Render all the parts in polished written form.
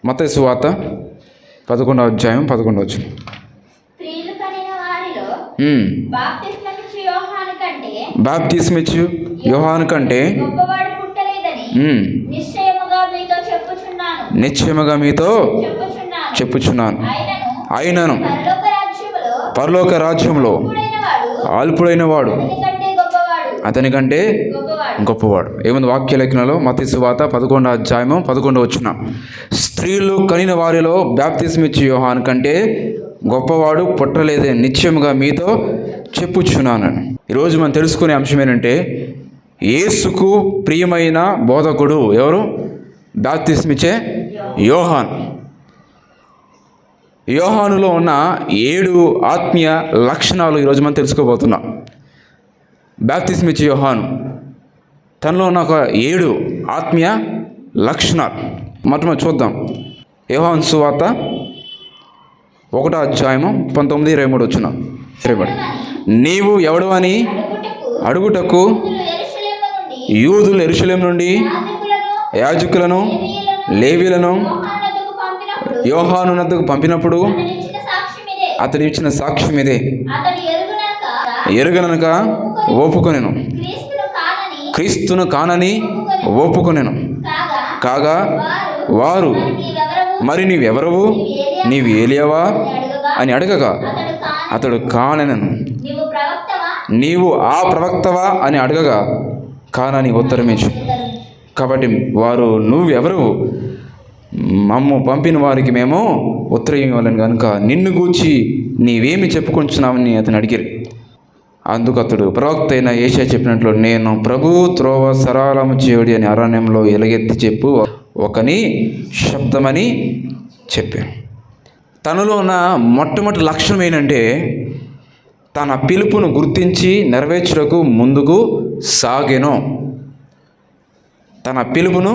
మత్తయి సువార్త 11వ అధ్యాయం 11వ వచనం. బాప్తిస్మిచ్చు యోహాను కంటే నిశ్చయముగా మీతో చెప్పుచున్నాను, అయినను పరలోక రాజ్యంలో అల్పుడైన వాడు అతని కంటే గొప్పవాడు. ఏముంది వాక్య లేఖనంలో? మత్తయి సువార్త 11వ అధ్యాయము 11వ వచనం. స్త్రీలు కనిన వారిలో బాప్తిస్మిచ్చు యోహాను కంటే గొప్పవాడు పుట్టలేదే నిశ్చయముగా మీతో చెప్పుచున్నాను. ఈరోజు మనం తెలుసుకునే అంశం ఏంటంటే, యేసుకు ప్రియమైన బోధకుడు ఎవరు? బాప్తిస్మిచ్చే యోహాను. యోహానులో ఉన్న 7 ఆత్మీయ లక్షణాలు ఈరోజు మనం తెలుసుకోబోతున్నాం. బాప్తిస్మిచ్చే యోహాను తనలో ఉన్న ఒక 7 ఆత్మీయ లక్షణాలు మొట్టమొదటి చూద్దాం. యోహాను సువార్త 1వ అధ్యాయము 19-23 వచనం. నీవు ఎవడవని అడుగుటకు యూదులు యెరూషలేము నుండి యాజకులను లేవీలను యోహాను నద్దకు పంపినప్పుడు అతడు ఇచ్చిన సాక్ష్యం ఇదే, ఎరుగనక ఒప్పుకొనెను, క్రీస్తును కానని ఒప్పుకొనెను. కాగా వారు, మరి నీవెవరవు? నీవు ఏలియావా అని అడగగా అతడు కానెనను. నీవు ఆ ప్రవక్తవా అని అడగగా కానని ఉత్తరమిచ్చు. కాబట్టి వారు, నువ్వెవరు? మమ్ము పంపిన వారికి మేము ఉత్తరం ఇవ్వాలని కనుక నిన్ను గూర్చి నీవేమి చెప్పుకుంటున్నావని అతను అడిగారు. అందుకు అతడు, ప్రవక్త అయిన యేషయా చెప్పినట్లు, నేను ప్రభు త్రోవ సరళము చేయుడి అని అరణ్యంలో ఎలుగెత్తి చెప్పు ఒకని శబ్దమని చెప్పాను. తనలో ఉన్న మొట్టమొదటి లక్షణం ఏంటంటే, తన పిలుపును గుర్తించి నెరవేర్చుటకు ముందుకు సాగెను. తన పిలుపును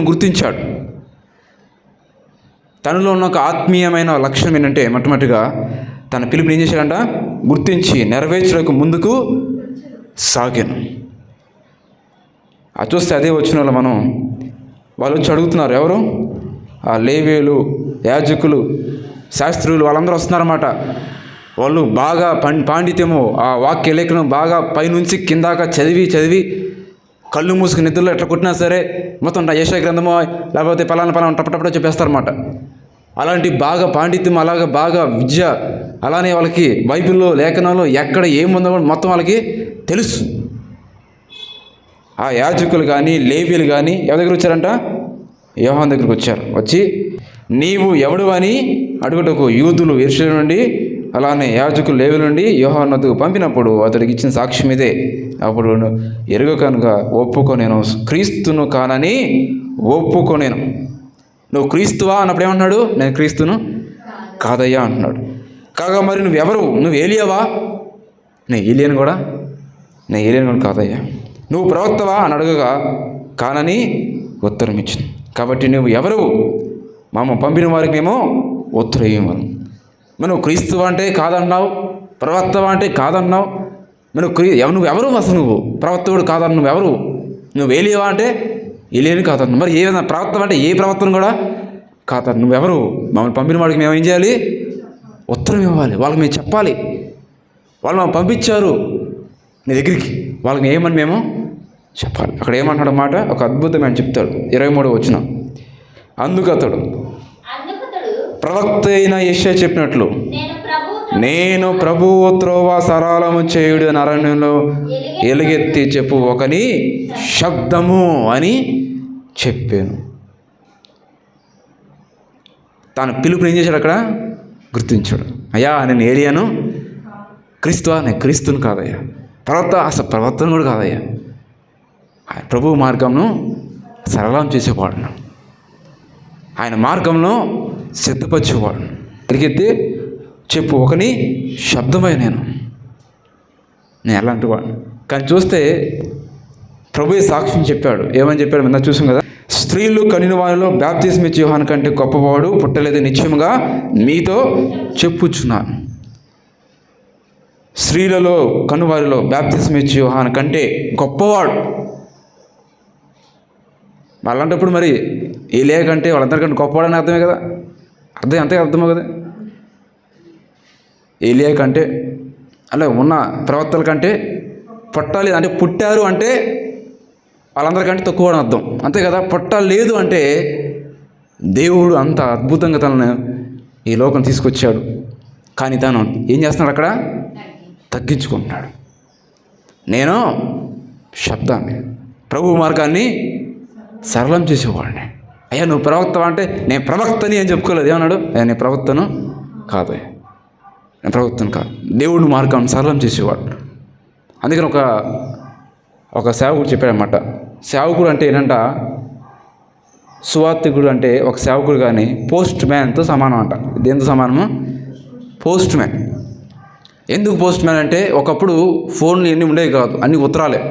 గుర్తించాడు. తనలో ఉన్న ఒక ఆత్మీయమైన లక్షణం ఏంటంటే, మొట్టమొదటిగా తన పిలుపుని ఏం చేశాడంట? గుర్తించి నెరవేర్చుటకు ముందుకు సాగాను. అది చూస్తే అదే వచ్చిన వాళ్ళు వచ్చి అడుగుతున్నారు. ఎవరు? ఆ లేవీయులు, యాజకులు, శాస్త్రులు వాళ్ళందరూ వస్తున్నారన్నమాట. వాళ్ళు బాగా పాండిత్యము, ఆ వాక్య లేఖనం బాగా పైనుంచి కిందాక చదివి కళ్ళు మూసుకుని నిద్రలో ఎట్లా కొట్టినా సరే మొత్తం యెషయా గ్రంథమో లేకపోతే పలానా టపటపట చెప్పేస్తారన్నమాట. అలాంటి బాగా పాండిత్యం, అలాగా బాగా విద్య, అలానే వాళ్ళకి బైబిల్లో లేఖనాల్లో ఎక్కడ ఏముందో మొత్తం వాళ్ళకి తెలుసు. ఆ యాజకులు కానీ లేవీయులు కానీ ఎవరి దగ్గర వచ్చారంట? యోహాను దగ్గరికి వచ్చారు. వచ్చి, నీవు ఎవడు అని అడుగుటకు యూదులు యెరూషలేము నుండి అలానే యాజకులు లేవీయుల నుండి యోహాను వద్దకు పంపినప్పుడు అతడికి ఇచ్చిన సాక్ష్యం ఇదే. అప్పుడు ఎరుగకనుక ఒప్పుకొనేను, క్రీస్తును కానని ఒప్పుకొనేను. నువ్వు క్రీస్తువా అన్నప్పుడు ఏమంటున్నాడు? నేను క్రీస్తును కాదయ్యా అంటున్నాడు. కాగా మరి నువ్వెవరు? నువ్వు ఏలియావా? నేను ఏలియాను కూడా కాదయ్యా. నువ్వు ప్రవక్తవా అని అడగగా కానని ఉత్తరం ఇచ్చింది. కాబట్టి నువ్వు ఎవరు? మమ్మ పంపిన వారికి మేము ఉత్తరం ఇవ్వము. మనం క్రీస్తువా అంటే కాదన్నావు, ప్రవక్తవా అంటే కాదన్నావు. నువ్వెవరు? అసలు నువ్వు ప్రవక్తవుడు కాదన్న, నువ్వెవరు? నువ్వు ఏలియావా అంటే ఏలియాని కాదన్నావు. మరి ఏదైనా ప్రవక్తవా అంటే ఏ ప్రవక్తను కూడా కాదన్న. నువ్వెవరు? మమ్మల్ని పంపిన వాడికి మేము ఏం చేయాలి? ఉత్తరం ఇవ్వాలి. వాళ్ళకి మేము చెప్పాలి. వాళ్ళు మమ్మల్ని పంపించారు నీ దగ్గరికి, వాళ్ళకి ఏమని మేము చెప్పాలి. అక్కడ ఏమంటాడు మాట? ఒక అద్భుతమైన చెప్తాడు. 23వ వచనం. అందుకు అతడు, ప్రవక్త అయిన యెషయా చెప్పినట్లు, నేను ప్రభువు త్రోవ సరళము చేయుడు అని అరణ్యంలో ఎలుగెత్తి చెప్పు ఒకని శబ్దము అని చెప్పాను. తాను పిలుపుని ఏం చేశాడు? అక్కడ గుర్తించాడు. అయ్యా నేను ఏలియాను, క్రీస్తువా? నేను క్రీస్తును కాదయ్యా. ప్రవక్త? అసలు ప్రవక్తను కూడా కాదయ్యా. ప్రభు మార్గంను సరళం చేసేవాడు, ఆయన మార్గంలో సిద్ధపరిచేవాడు. ఎలుగెత్తి చెప్పు ఒకని శబ్దమై నేను ఎలాంటి వాడు. కానీ చూస్తే ప్రభు సాక్ష్యం చెప్పాడు. ఏమని చెప్పాడు? నిన్న చూసాం కదా. స్త్రీలు కనిన వారిలో బాప్తిస్మిచ్చు యోహాను కంటే గొప్పవాడు పుట్టలేదు నిశ్చయముగా మీతో చెప్పుచున్నాను. స్త్రీలలో కనువారిలో బాప్తిస్మిచ్చు యోహాను కంటే గొప్పవాడు అలాంటప్పుడు మరి ఏలియా కంటే వాళ్ళందరికంటే గొప్పవాడని అర్థమే కదా, అంతే అర్థమే కదా. ఏలియా కంటే అలా ఉన్న ప్రవక్తల కంటే పుట్టాలి అంటే పుట్టారు అంటే వాళ్ళందరికంటే తక్కువ అని అర్థం, అంతే కదా. పుట్టలేదు అంటే దేవుడు అంత అద్భుతంగా తనను ఈ లోకం తీసుకొచ్చాడు, కానీ తను ఏం చేస్తున్నాడు అక్కడ? తగ్గించుకుంటున్నాడు. నేను శబ్దాన్ని, ప్రభు మార్గాన్ని సరళం చేసేవాడిని. అయ్యా నువ్వు ప్రవక్తవా అంటే నేను ప్రవక్తని అని చెప్పుకోలేదు. ఏమన్నాడు? అయ్యా నేను ప్రవక్తను కాదు, నేను ప్రవక్తను కాదు, దేవుడి మార్గాన్ని సరళం చేసేవాడు. అందుకని ఒక సేవకుడు చెప్పాడనమాట. సేవకుడు అంటే ఏంటంట, సువార్తికుడు అంటే ఒక సేవకుడు కానీ పోస్ట్ మ్యాన్తో సమానం అంట. దేంతో సమానము? Post man. ఎందుకు పోస్ట్ మ్యాన్ అంటే, ఒకప్పుడు ఫోన్లు ఎన్ని ఉండేవి కాదు, అన్ని ఉత్తరాలే.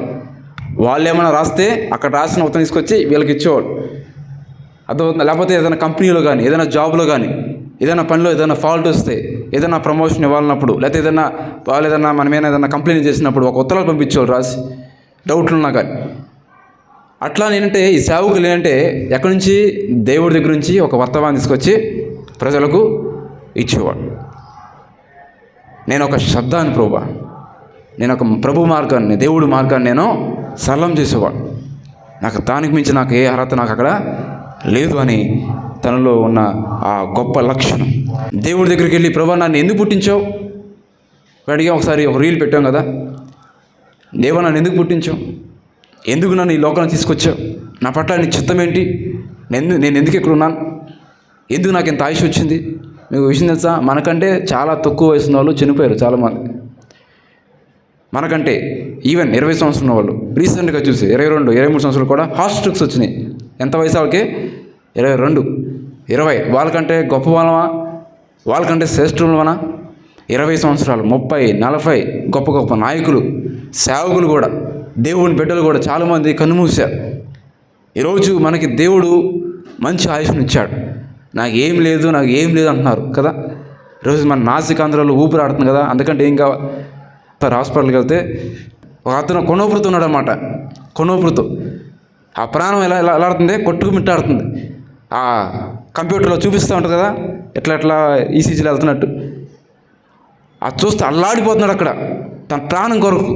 వాళ్ళు ఏమైనా రాస్తే అక్కడ రాసిన ఉత్తరం తీసుకొచ్చి వీళ్ళకి ఇచ్చేవాడు, అర్థమవుతుంది. లేకపోతే ఏదైనా కంపెనీలో కానీ ఏదైనా జాబ్లో కానీ ఏదైనా పనిలో ఏదైనా ఫాల్ట్ వస్తే, ఏదైనా ప్రమోషన్ ఇవ్వాలన్నప్పుడు, లేకపోతే ఏదైనా మనమేదైనా కంప్లైంట్ చేసినప్పుడు ఒక ఉత్తరాలు పంపించేవాళ్ళు రాసి, డౌట్లు ఉన్నా కానీ. అట్లా నేనంటే ఈ సేవకులు ఏంటంటే ఎక్కడి నుంచి? దేవుడి దగ్గర నుంచి ఒక వర్తమానం తీసుకొచ్చి ప్రజలకు ఇచ్చేవాడు. నేను ఒక శబ్దాన్ని ప్రభువా, నేను ఒక ప్రభు మార్గాన్ని, దేవుడి మార్గాన్ని నేను సరళం చేసేవాడు. నాకు దానికి మించి నాకు ఏ అర్హత నాకు అక్కడ లేదు అని తనలో ఉన్న ఆ గొప్ప లక్షణం. దేవుడి దగ్గరికి వెళ్ళి ప్రభువా నన్ను ఎందుకు పుట్టించావు అడిగా. ఒకసారి ఒక రీల్ పెట్టాం కదా, దేవా నన్ను ఎందుకు పుట్టించావు, ఎందుకు నన్ను ఈ లోకాన్ని తీసుకొచ్చావు, నా పట్ల నీ చిత్తం ఏంటి, నేను ఎందుకు ఇక్కడ ఉన్నాను, ఎందుకు నాకు ఇంత ఆయుష్ వచ్చింది. మీకు విషయం తెలుసా, మనకంటే చాలా తక్కువ వయసు వాళ్ళు చనిపోయారు చాలామంది. మనకంటే ఈవెన్ 20 సంవత్సరాల వాళ్ళు రీసెంట్గా చూసి 22, 23 సంవత్సరాలు కూడా హార్ట్ స్ట్రోక్స్ వచ్చినాయి. ఎంత వయసు వాళ్ళకి? 22, 20. వాళ్ళకంటే గొప్ప వాళ్ళమా, వాళ్ళకంటే శ్రేష్ఠులమనా? 20 సంవత్సరాలు, 30, 40 గొప్ప నాయకులు, సేవకులు కూడా, దేవుని బిడ్డలు కూడా చాలామంది కన్నుమూశారు. ఈరోజు మనకి దేవుడు మంచి ఆయుష్ను ఇచ్చాడు. నాకు ఏం లేదు అంటున్నారు కదా. ఈరోజు మన నాసికాంధ్రాలో ఊపిరి ఆడుతుంది కదా, అందుకంటే ఏం కావాలి? హాస్పిటల్కి వెళ్తే ఒక అతను కొనోపురుతో ఉన్నాడు అన్నమాట. కొనోపురుతో ఆ ప్రాణం ఎలా ఆడుతుంది, కొట్టుకుమిట్టాడుతుంది. ఆ కంప్యూటర్లో చూపిస్తూ ఉంటుంది కదా, ఎట్లా ఈసీజీలో వెళ్తున్నట్టు. అది చూస్తే అల్లాడిపోతున్నాడు అక్కడ తన ప్రాణం కొరకు.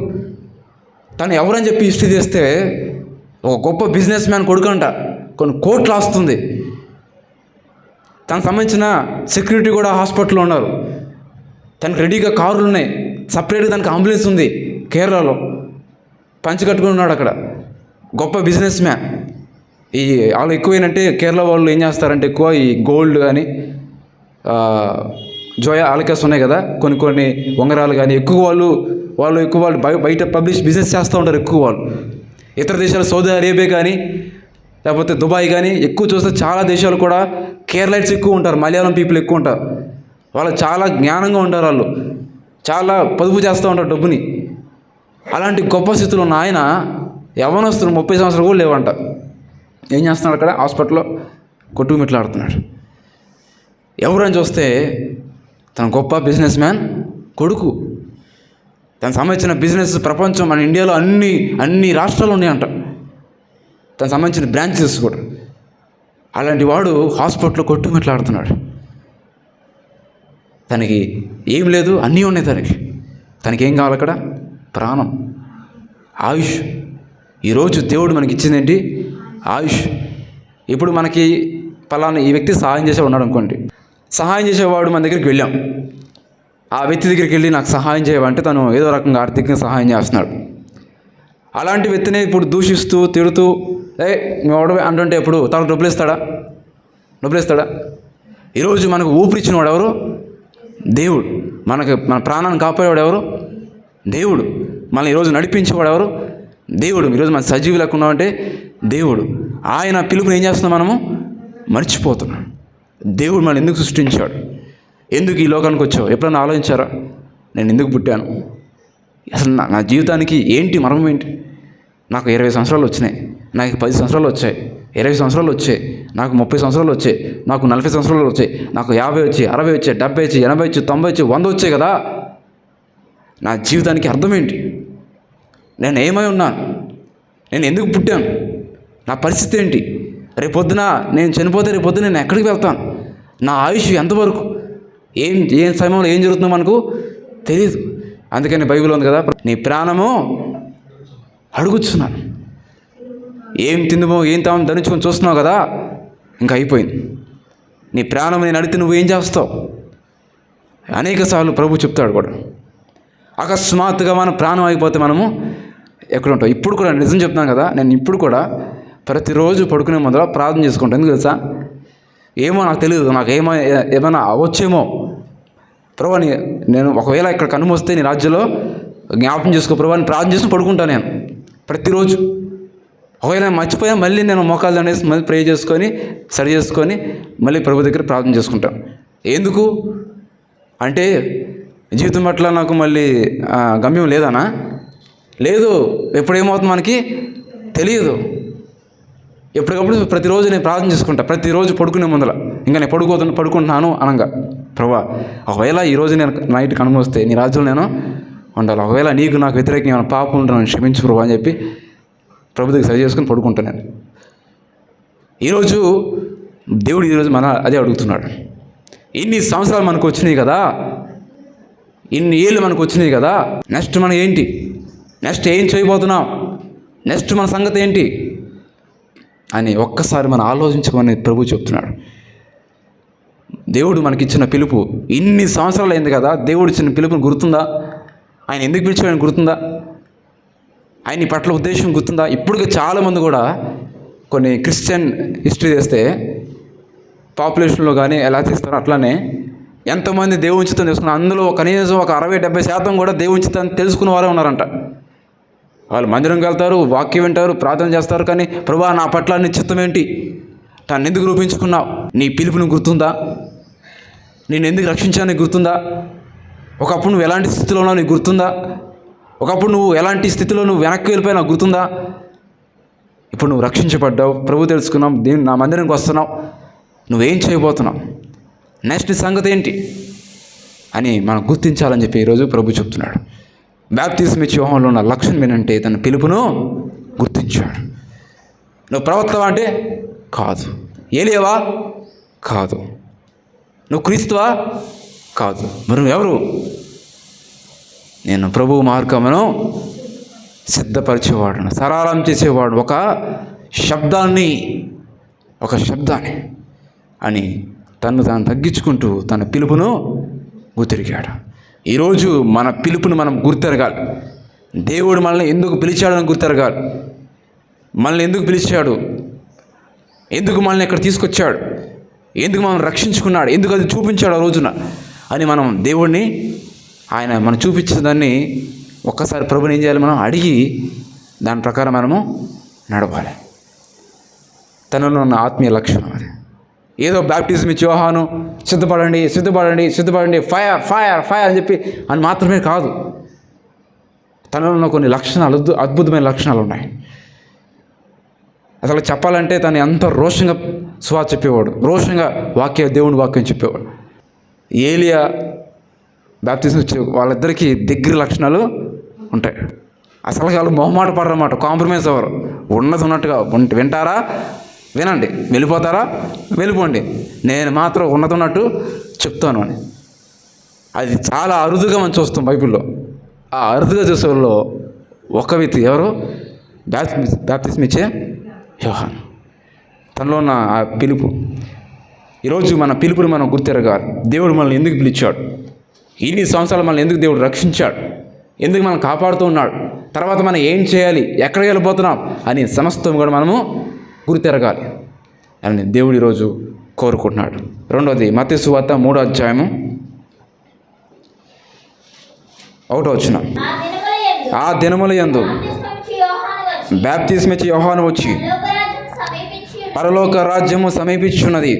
తను ఎవరని చెప్పి హిస్టరీ చేస్తే ఒక గొప్ప బిజినెస్ మ్యాన్ కొడుకంట, కొన్ని కోట్లు వస్తుంది. తనకు సంబంధించిన సెక్యూరిటీ కూడా హాస్పిటల్లో ఉన్నారు. తనకు రెడీగా కార్లు ఉన్నాయి, సపరేట్గా దానికి అంబులెన్స్ ఉంది. కేరళలో పంచి కట్టుకుని ఉన్నాడు అక్కడ. గొప్ప బిజినెస్ మ్యాన్. ఈ వాళ్ళు ఎక్కువ ఏంటంటే కేరళ వాళ్ళు ఏం చేస్తారంటే ఎక్కువ ఈ గోల్డ్ కానీ జోయా ఆలకాస్ ఉన్నాయి కదా, కొన్ని ఉంగరాలు కానీ ఎక్కువ వాళ్ళు బయట బిజినెస్ చేస్తూ ఉంటారు ఎక్కువ వాళ్ళు. ఇతర దేశాలు సౌదీ అరేబియా కానీ లేకపోతే దుబాయ్ కానీ ఎక్కువ చూస్తే చాలా దేశాలు కూడా కేరళైట్స్ ఎక్కువ ఉంటారు, మలయాళం పీపుల్ ఎక్కువ ఉంటారు. వాళ్ళు చాలా జ్ఞానంగా ఉంటారు, వాళ్ళు చాలా పొదుపు చేస్తూ ఉంటారు డబ్బుని. అలాంటి గొప్ప స్థితిలో ఉన్న ఆయన యవ్వనస్తులు 30 సంవత్సరాలు కూడా లేవంట. ఏం చేస్తున్నాడు అక్కడ? హాస్పిటల్లో కొట్టుకుమిట్లాడుతున్నాడు. ఎవరని చూస్తే తన గొప్ప బిజినెస్ మ్యాన్ కొడుకు. తనకు సంబంధించిన బిజినెస్ ప్రపంచం మన ఇండియాలో అన్ని రాష్ట్రాలు ఉన్నాయంట, తనకు సంబంధించిన బ్రాంచెస్ కూడా. అలాంటి వాడు హాస్పిటల్లో కొట్టుమిట్లాడుతున్నాడు. తనకి ఏం లేదు, అన్నీ ఉన్నాయి తనకి ఏం కావాలి అక్కడ? ప్రాణం, ఆయుష్. ఈరోజు దేవుడు మనకి ఇచ్చిందేంటి? ఆయుష్. ఇప్పుడు మనకి పలానా ఈ వ్యక్తి సహాయం చేసే ఉన్నాడు అనుకోండి, సహాయం చేసేవాడు మన దగ్గరికి వెళ్ళాం. ఆ వ్యక్తి దగ్గరికి వెళ్ళి నాకు సహాయం చేయమంటే తను ఏదో రకంగా ఆర్థికంగా సహాయం చేస్తున్నాడు. అలాంటి వ్యక్తిని ఇప్పుడు దూషిస్తూ తిడుతూ నువ్వు అంటుంటే ఇప్పుడు తనకు డబ్బులు ఇస్తాడా? ఈరోజు మనకు ఊపిరిచ్చిన వాడు ఎవరు? దేవుడు. మన ప్రాణాన్ని కాపాడేవాడు ఎవరు? దేవుడు. మనల్ని ఈరోజు నడిపించేవాడు ఎవరు? దేవుడు. ఈరోజు మన సజీవి లేకున్నామంటే దేవుడు. ఆయన పిలుపుని ఏం చేస్తున్నాం మనము? మర్చిపోతున్నాం. దేవుడు మనల్ని ఎందుకు సృష్టించాడు, ఎందుకు ఈ లోకానికి వచ్చావు ఎప్పుడన్నా ఆలోచించారా? నేను ఎందుకు పుట్టాను, అసలు నా జీవితానికి ఏంటి మర్మం ఏంటి? నాకు 20 సంవత్సరాలు వచ్చినాయి, నాకు 10 సంవత్సరాలు వచ్చాయి, 20 సంవత్సరాలు వచ్చాయి, నాకు 30 సంవత్సరాలు వచ్చాయి, నాకు 40 సంవత్సరాలు వచ్చాయి, నాకు 50 వచ్చాయి, 60 వచ్చాయి, 70 వచ్చాయి, 80 వచ్చాయి, 90 వచ్చాయి, 100 వచ్చాయి కదా. నా జీవితానికి అర్థం ఏంటి? నేను ఏమై ఉన్నాను? నేను ఎందుకు పుట్టాను? నా పరిస్థితి ఏంటి? రేపొద్దున నేను చనిపోతే రేపొద్దున నేను ఎక్కడికి వెళ్తాను, నా ఆయుష్ ఎంతవరకు, ఏ సమయంలో ఏం జరుగుతుందో మనకు తెలియదు. అందుకని బైబిల్ ఉంది కదా, నీ ప్రాణము అడుగుచున్నాను, ఏం తిందుమో ఏం తాము ధరించుకొని చూస్తున్నావు కదా, ఇంకా అయిపోయింది. నీ ప్రాణం నేను అడిగితే నువ్వేం చేస్తావు? అనేక సార్లు ప్రభు చెప్తాడు కూడా. అకస్మాత్తుగా మన ప్రాణం అయిపోతే మనము ఎక్కడ ఉంటాం? ఇప్పుడు కూడా నిజం చెప్తున్నాను కదా, నేను ఇప్పుడు కూడా ప్రతిరోజు పడుకునే ముందర ప్రార్థన చేసుకుంటాను. ఎందుకు తెలుసా? ఏమో నాకు తెలియదు, నాకు ఏమైనా అవ్వచ్చేమో ప్రభు, నేను ఒకవేళ ఇక్కడ కనుమొస్తే నీ రాజ్యంలో జ్ఞాపకం చేసుకో ప్రభు అని ప్రార్థన చేసుకుని పడుకుంటాను నేను ప్రతిరోజు. ఒకవేళ నేను మర్చిపోయినా మళ్ళీ నేను మోకాళ్ళు అనేసి మళ్ళీ ప్రే చేసుకొని సరి చేసుకొని మళ్ళీ ప్రభు దగ్గర ప్రార్థన చేసుకుంటాను. ఎందుకు అంటే జీవితం పట్ల నాకు మళ్ళీ గమ్యం లేదనా? లేదు. ఎప్పుడేమవుతుంది మనకి తెలియదు. ఎప్పటికప్పుడు ప్రతిరోజు నేను ప్రార్థన చేసుకుంటా, ప్రతిరోజు పడుకునే ముందర. ఇంకా నేను పడుకుంటున్నాను అనగా, ప్రభా ఒకవేళ ఈరోజు నేను నైట్ కనుమొస్తే నీ రాజ్యంలో నేను ఉండాలి, ఒకవేళ నీకు నాకు వ్యతిరేకంగా ఏమైనా పాపం ఉంటాను క్షమించు ప్రభా అని చెప్పి ప్రభు దగ్గర సరి చేసుకుని పడుకుంటాను నేను. ఈరోజు దేవుడు ఈరోజు అదే అడుగుతున్నాడు. ఇన్ని సంవత్సరాలు మనకు వచ్చినాయి కదా, ఇన్ని ఏళ్ళు మనకు వచ్చినాయి కదా, నెక్స్ట్ మనం ఏంటి, నెక్స్ట్ ఏం చేయబోతున్నాం, నెక్స్ట్ మన సంగతి ఏంటి అని ఒక్కసారి మనం ఆలోచించమని ప్రభు చెప్తున్నాడు. దేవుడు మనకిచ్చిన పిలుపు ఇన్ని సంవత్సరాలు అయింది కదా, దేవుడు ఇచ్చిన పిలుపుని గుర్తుందా? ఆయన ఎందుకు పిలిచాడని గుర్తుందా? ఆయన పట్ల ఉద్దేశం గుర్తుందా? ఇప్పటికే చాలామంది కూడా కొన్ని క్రిస్టియన్ హిస్టరీ చేస్తే పాపులేషన్లో కానీ ఎలా తీస్తారో అట్లానే ఎంతమంది దేవుని చిత్తం తెలుసుకున్నారు, అందులో కనీసం ఒక 60-70% కూడా దేవుని చిత్తాన్ని తెలుసుకున్న వారే ఉన్నారంట. వాళ్ళు మందిరంకి వెళ్తారు, వాక్యం వింటారు, ప్రార్థన చేస్తారు, కానీ ప్రభువా నా పట్ల నీ చిత్తం ఏంటి, తను ఎందుకు రూపించుకున్నావు, నీ పిలుపుని గుర్తుందా, నేను ఎందుకు రక్షించాను నీకు గుర్తుందా, ఒకప్పుడు నువ్వు ఎలాంటి స్థితిలో ఉన్నావు నీకు గుర్తుందా, ఒకప్పుడు నువ్వు ఎలాంటి స్థితిలో నువ్వు వెనక్కి వెళ్ళిపోయినా గుర్తుందా, ఇప్పుడు నువ్వు రక్షించబడ్డావు, ప్రభు తెలుసుకున్నావు, దేవుని నా మందిరానికి వస్తున్నావు, నువ్వేం చేయబోతున్నావు, నెక్స్ట్ సంగతి ఏంటి అని మనం గుర్తించాలని చెప్పి ఈరోజు ప్రభు చెప్తున్నాడు. బాప్తిస్మం ఇచ్చే యోహానులో ఉన్న లక్షణం ఏంటంటే తన పిలుపును గుర్తించాడు. నువ్వు ప్రవక్తవా అంటే కాదు, ఏలియావా కాదు, నువ్వు క్రీస్తువా కాదు, మరి నువ్వెవరు? నేను ప్రభు మార్గమును సిద్ధపరిచేవాడును, సరళం చేసేవాడు, ఒక శబ్దాన్ని అని తను తగ్గించుకుంటూ తన పిలుపును గుర్తిరిగాడు. ఈరోజు మన పిలుపును మనం గుర్తెరగాలి. దేవుడు మనల్ని ఎందుకు పిలిచాడని గుర్తెరగాలి. మనల్ని ఎందుకు పిలిచాడు, ఎందుకు మనల్ని ఇక్కడ తీసుకొచ్చాడు, ఎందుకు మనం రక్షించుకున్నాడు, ఎందుకు అది చూపించాడు ఆ రోజున అని మనం దేవుడిని ఆయన మనం చూపించిన దాన్ని ఒక్కసారి ప్రభుని ఏం చేయాలి, మనం అడిగి దాని ప్రకారం మనము నడవాలి. తనలో ఉన్న ఆత్మీయ లక్షణం అది. ఏదో బాప్టిజం ఇచ్చి యోహాను సిద్ధపడండి ఫైర్ అని చెప్పి అని మాత్రమే కాదు, తనలో ఉన్న కొన్ని లక్షణాలు, అద్భుతమైన లక్షణాలు ఉన్నాయి. అసలు చెప్పాలంటే తను ఎంత రోషంగా సువార్త చెప్పేవాడు, రోషంగా దేవుని వాక్యం చెప్పేవాడు. ఏలియా బాప్టిజం ఇచ్చే వాళ్ళిద్దరికీ దగ్గర లక్షణాలు ఉంటాయి. అసలు వాళ్ళు మొహమాట పడరన్నమాట, కాంప్రమైజ్ అవ్వరు. ఉన్నది ఉన్నట్టుగా వింటారా వినండి, వెళ్ళిపోతారా వెళ్ళిపోండి, నేను మాత్రం ఉన్నది ఉన్నట్టు చెప్తాను అని. అది చాలా అరుదుగా మనం చూస్తాం బైబిల్లో. ఆ అరుదుగా చూసే వాళ్ళు ఒక వ్యక్తి ఎవరు, బాప్తిస్మం ఇచ్చే యోహాను. తనలో ఉన్న ఆ పిలుపు. ఈరోజు మన పిలుపుని మనం గుర్తెరగాలి. దేవుడు మనల్ని ఎందుకు పిలిచాడు, ఇన్ని సంవత్సరాలు మనల్ని ఎందుకు దేవుడు రక్షించాడు, ఎందుకు మనం కాపాడుతూ ఉన్నాడు, తర్వాత మనం ఏం చేయాలి, ఎక్కడికి వెళ్ళిపోతున్నాం అని సమస్తం కూడా మనము గుర్తెరగాలి అని దేవుడు ఈరోజు కోరుకుంటున్నాడు. రెండవది మత్తయి సువార్త 3వ అధ్యాయము 1వ వచనం. ఆ దినముల యందు బాప్తిస్మం ఇచ్చే యోహాను వచ్చి పరలోక రాజ్యము సమీపించున్నది,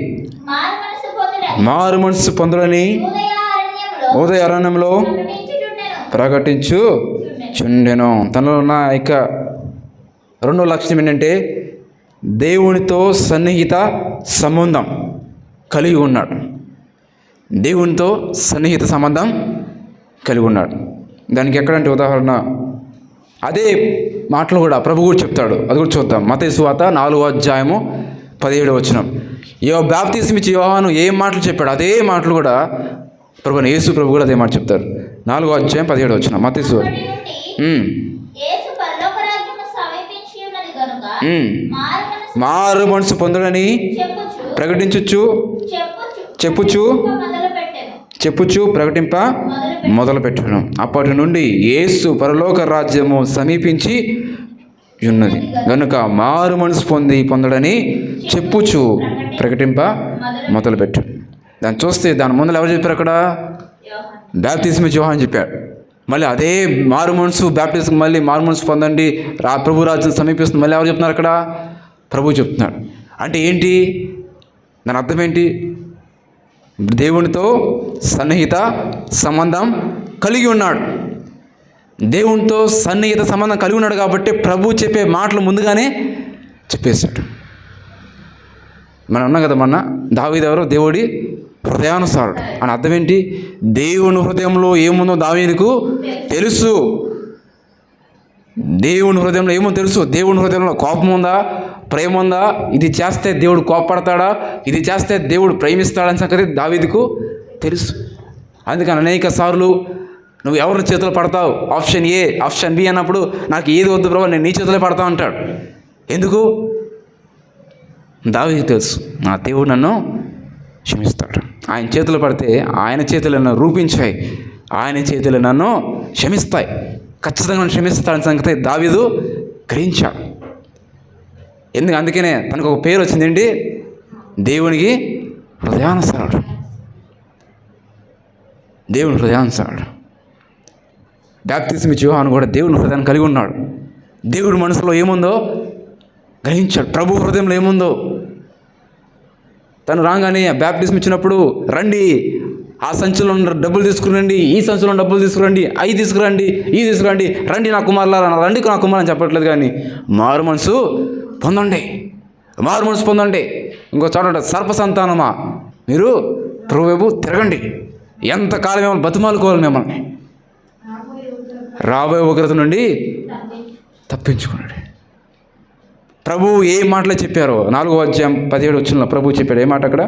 మారు మనసు పొందులని ఉదయ అరణ్యంలో ప్రకటించుచుండెను. తనలో ఉన్న ఇక రెండో లక్షణం ఏంటంటే దేవునితో సన్నిహిత సంబంధం కలిగి ఉన్నాడు. దేవునితో సన్నిహిత సంబంధం కలిగి ఉన్నాడు. దానికి ఎక్కడంటే ఉదాహరణ అదే మాటలు కూడా ప్రభు కూడా చెప్తాడు, అది కూడా చూద్దాం. మత్తయి సువార్త 4వ అధ్యాయము 17వ వచనం. బాప్తిస్మ ఇచ్చే యోహాను ఏం మాటలు చెప్పాడు అదే మాటలు కూడా ప్రభువైన యేసు ప్రభు కూడా అదే మాట చెప్తారు. 4వ అధ్యాయం 17వ వచనం మత్తయి సువార్త. మారు మనసు పొందుడని చెప్పుచు ప్రకటింప మొదలుపెట్టను. అప్పటి నుండి యేసు పరలోక రాజ్యము సమీపించి ఉన్నది గనుక మారు మనసు పొందడని చెప్పుచు ప్రకటింప మొదలుపెట్టు. దాన్ని చూస్తే దాని ముందర ఎవరు చెప్పారు? అక్కడ బాప్తిస్మ ఇచ్చే యోహాను చెప్పాడు. మళ్ళీ అదే మారు మనసు బాప్టిజం మళ్ళీ మారు మనసు పొందండి ప్రభు రాజ్యం సమీపిస్తుంది మళ్ళీ ఎవరు చెప్తున్నారు? అక్కడ ప్రభు చెప్తున్నాడు. అంటే ఏంటి దాని అర్థం ఏంటి? దేవునితో సన్నిహిత సంబంధం కలిగి ఉన్నాడు. దేవునితో సన్నిహిత సంబంధం కలిగి ఉన్నాడు కాబట్టి ప్రభు చెప్పే మాటలు ముందుగానే చెప్పేశాడు. మనం ఉన్నాం కదా, మొన్న దావీదు ఎవరో దేవుడి హృదయానుసారుడు అని అర్థం ఏంటి? దేవుని హృదయంలో ఏముందో దావీదుకు తెలుసు. దేవుని హృదయంలో ఏమో తెలుసు. దేవుని హృదయంలో కోపం ఉందా, ప్రేమ ఉందా, ఇది చేస్తే దేవుడు కోపపడతాడా, ఇది చేస్తే దేవుడు ప్రేమిస్తాడని సంగతి దావీదుకు తెలుసు. అందుకని అనేక సార్లు నువ్వు ఎవరి చేతులు పడతావు, ఆప్షన్ ఏ ఆప్షన్ బి అన్నప్పుడు నాకు ఏది వద్దు ప్రభు నేను నీ చేతులే పడతా అంటాడు. ఎందుకు? దావీదుకు తెలుసు నా దేవుడు నన్ను క్షమిస్తాడు. ఆయన చేతులు పడితే ఆయన చేతులు నన్ను రూపించాయి, ఆయన చేతులు నన్ను క్షమిస్తాయి, ఖచ్చితంగా క్షమిస్తాడని సంగతి దావీదు గ్రహించాడు. అందుకనే తనకు ఒక పేరు వచ్చింది ఏంటి? దేవునికి హృదయానుసారుడు. దేవుని హృదయానుసారుడు. బాప్తిస్మ ఇచ్చే యోహాను కూడా దేవుని హృదయాన్ని కలిగి ఉన్నాడు. దేవుడి మనసులో ఏముందో గ్రహించాడు. ప్రభు హృదయంలో ఏముందో. తను రాగానే బాప్టిజం ఇచ్చినప్పుడు రండి ఆ సంచులో డబ్బులు తీసుకురండి, ఈ సంచులో డబ్బులు తీసుకురండి, అవి తీసుకురండి, ఈ తీసుకురండి, రండి నా కుమారులారా, రండి నా కుమారుని చెప్పట్లేదు. కానీ మారు మనసు పొందండి, మారు మనసు పొందండి. ఇంకో చోట సర్ప సంతానమా మీరు ప్రభు వైపు తిరగండి, ఎంతకాలం మిమ్మల్ని బతిమాలుకోవాలి, మిమ్మల్ని రాబోయే ఉగ్రత నుండి తప్పించుకున్నాడు. ప్రభు ఏ మాటలు చెప్పారో 4వ అధ్యాయం 17వ వచనంలో ప్రభు చెప్పాడు. ఏ మాట అక్కడ?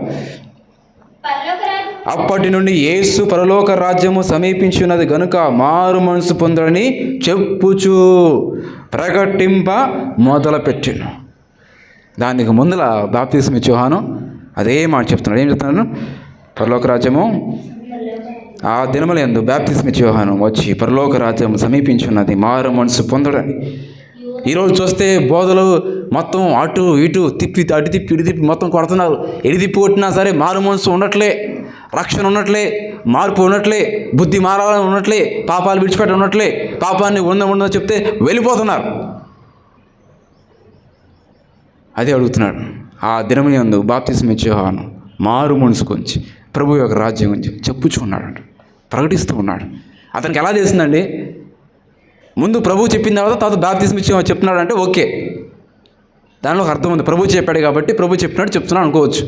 అప్పటి నుండి యేసు పరలోక రాజ్యము సమీపించున్నది గనుక మారు మనసు పొందడని చెప్పుచు ప్రకటింప మొదలుపెట్టాను. దానికి ముందల బాప్తిస్మ ఇచ్చే యోహాను అదే మాట చెప్తున్నాడు. ఏం చెప్తున్నాను? పరలోక రాజ్యము ఆ దినములందు బాప్తిస్మ ఇచ్చే యోహాను వచ్చి పరలోక రాజ్యం సమీపించున్నది మారు మనసు పొందడని. ఈరోజు చూస్తే బోధలు మొత్తం అటు ఇటు తిప్పి అటు తిప్పి ఇటు తిప్పి మొత్తం కొడుతున్నారు. ఎడి తిప్పి కొట్టినా సరే మారు మనసు ఉండట్లే, రక్షణ ఉన్నట్లే, మార్పు ఉన్నట్లే, బుద్ధి మారాలని ఉన్నట్లే, పాపాలు విడిచిపెట్ట ఉన్నట్లే, పాపాన్ని ఉండదని చెప్తే వెళ్ళిపోతున్నారు. అదే అడుగుతున్నాడు. ఆ దినమునందు బాప్తిస్మ ఇచ్చే యోహాను మారు మనసు గురించి ప్రభు యొక్క రాజ్యం గురించి చెప్పుచున్నాడు, ప్రకటిస్తూ ఉన్నాడు. అతనికి ఎలా తెలిసిందండి? ముందు ప్రభు చెప్పిన తర్వాత బాప్తిస్మ ఇచ్చే చెప్తున్నాడు అంటే ఓకే, దానిలో ఒక అర్థం ఉంది. ప్రభు చెప్పాడు కాబట్టి ప్రభు చెప్పినట్టు చెప్తున్నాడు అనుకోవచ్చు.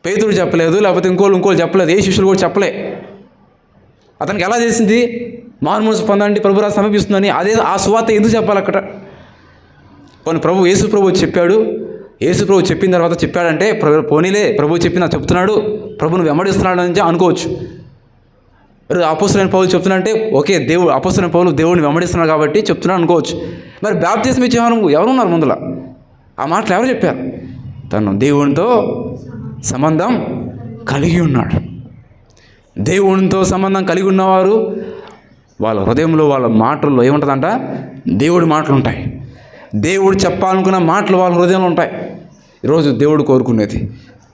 పేతురు చెప్పలేదు, లేకపోతే ఇంకోళ్ళు చెప్పలేదు, ఏ శిష్యులు కూడా చెప్పలే. అతనికి ఎలా తెలిసింది మారు మనసు పొందండి ప్రభు రాజ్యం సమీపిస్తుందని? అదే ఆ సువార్త ఎందుకు చెప్పాలి అక్కడ? కొన్ని యేసు ప్రభు చెప్పాడు, యేసు ప్రభు చెప్పిన తర్వాత చెప్పాడంటే పోనీలే ప్రభు చెప్తున్నాడు, ప్రభుని వెంబడిస్తున్నాడు అని అనుకోవచ్చు. అపోస్తలుడైన పౌలు చెప్తున్నాడంటే ఓకే, అపోస్తలుడైన పౌలు దేవుడిని వెంబడిస్తున్నాడు కాబట్టి చెప్తున్నాడు అనుకోవచ్చు. మరి బాప్తిస్మ ఇచ్చే యోహాను ఎవరున్నారు ముందుల? ఆ మాటలు ఎవరు చెప్పారు? తను దేవునితో సంబంధం కలిగి ఉన్నాడు. దేవునితో సంబంధం కలిగి ఉన్నవారు వాళ్ళ హృదయంలో వాళ్ళ మాటల్లో ఏముంటుందంట? దేవుడి మాటలు ఉంటాయి. దేవుడు చెప్పాలనుకున్న మాటలు వాళ్ళ హృదయంలో ఉంటాయి. ఈరోజు దేవుడు కోరుకునేది,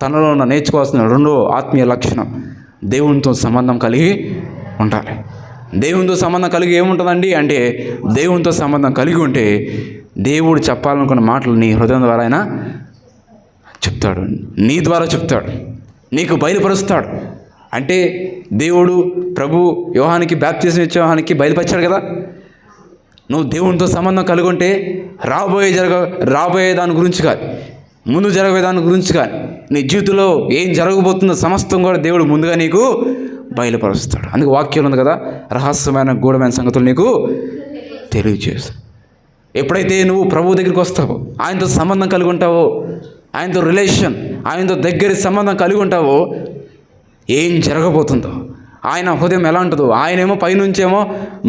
తనలో నేర్చుకోవాల్సిన రెండో ఆత్మీయ లక్షణం దేవునితో సంబంధం కలిగి ఉండాలి. దేవునితో సంబంధం కలిగి ఏముంటుందండి అంటే, దేవునితో సంబంధం కలిగి ఉంటే దేవుడు చెప్పాలనుకున్న మాటలు నీ హృదయం ద్వారా అయినా చెప్తాడు, నీ ద్వారా చెప్తాడు, నీకు బయలుపరుస్తాడు. అంటే దేవుడు ప్రభు యోహానికి బాప్తిస్మ ఇచ్చే యోహానికి బయలుపరిచాడు కదా. నువ్వు దేవునితో సంబంధం కలిగి ఉంటే రాబోయే దాని గురించి కాదు, ముందు జరగబోయే దాని గురించి కానీ, నీ జీవితంలో ఏం జరగబోతుందో సమస్తం కూడా దేవుడు ముందుగా నీకు బయలుపరుస్తాడు. అందుకే వాక్యం ఉంది కదా, రహస్యమైన గూఢమైన సంగతులు నీకు తెలియజేస్తాడు. ఎప్పుడైతే నువ్వు ప్రభువు దగ్గరికి వస్తావో, ఆయనతో సంబంధం కలిగి ఉంటావో, ఆయనతో రిలేషన్, ఆయనతో దగ్గర సంబంధం కలిగి ఉంటావో, ఏం జరగబోతుందో, ఆయన హృదయం ఎలా ఉంటుందో, ఆయనేమో పైనుంచేమో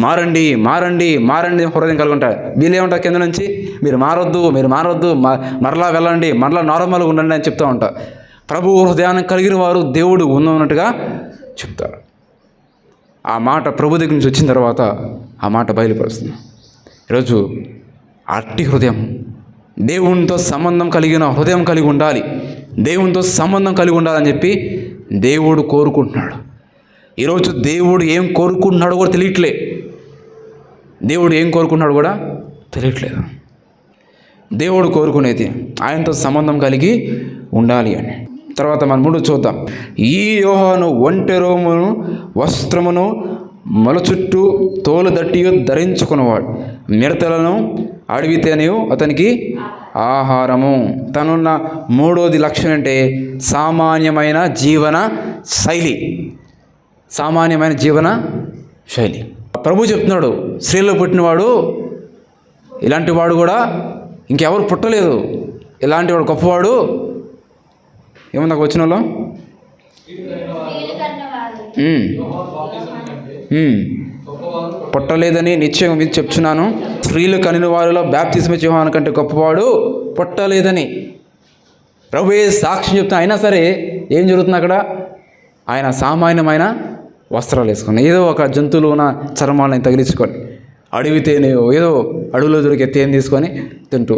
మారండి మారండి మారండి హృదయం కలిగి ఉంటాడు. వీళ్ళేమంటారు కింద నుంచి, మీరు మారొద్దు మరలా వెళ్ళండి, మరలా నార్మల్గా ఉండండి అని చెప్తూ ఉంటారు. ప్రభు హృదయాన్ని కలిగిన వారు దేవుడు ఉన్నట్టుగా చెప్తారు. ఆ మాట ప్రభు దగ్గర నుంచి వచ్చిన తర్వాత ఆ మాట బయలుపరుస్తుంది. ఈరోజు అట్టి హృదయం, దేవునితో సంబంధం కలిగిన హృదయం కలిగి ఉండాలి, దేవునితో సంబంధం కలిగి ఉండాలని చెప్పి దేవుడు కోరుకుంటున్నాడు. ఈరోజు దేవుడు ఏం కోరుకుంటున్నాడో కూడా తెలియట్లేదు. దేవుడు కోరుకునేది ఆయనతో సంబంధం కలిగి ఉండాలి అని. తర్వాత మనం ముందు చూద్దాం. ఈ యోహాను ఒంటె రోమును వస్త్రమును మొల చుట్టూ తోలు దట్టియు ధరించుకున్నవాడు, మిడతలను అడిగితేనే అతనికి ఆహారము. తనున్న మూడోది లక్షణం అంటే సామాన్యమైన జీవన శైలి. ప్రభు చెప్తున్నాడు, స్త్రీలో పుట్టినవాడు ఇలాంటి వాడు కూడా ఇంకెవరు పుట్టలేదు, ఇలాంటి వాడు గొప్పవాడు. ఏమన్నా వచ్చిన వాళ్ళు పుట్టలేదని నిశ్చయం మీకు చెప్తున్నాను. స్త్రీలు కనిన వారిలో బాప్తిస్మ యోహాను కంటే గొప్పవాడు పుట్టలేదని ప్రభువే సాక్ష్యం చెప్తున్నా. అయినా సరే ఏం జరుగుతుంది అక్కడ? ఆయన సామాన్యమైన వస్త్రాలు వేసుకొని, ఏదో ఒక జంతువులు ఉన్న చర్మాలను తగిలించుకొని, అడవి తేనె ఏదో అడవిలో దొరికే తేనె తీసుకొని తింటూ,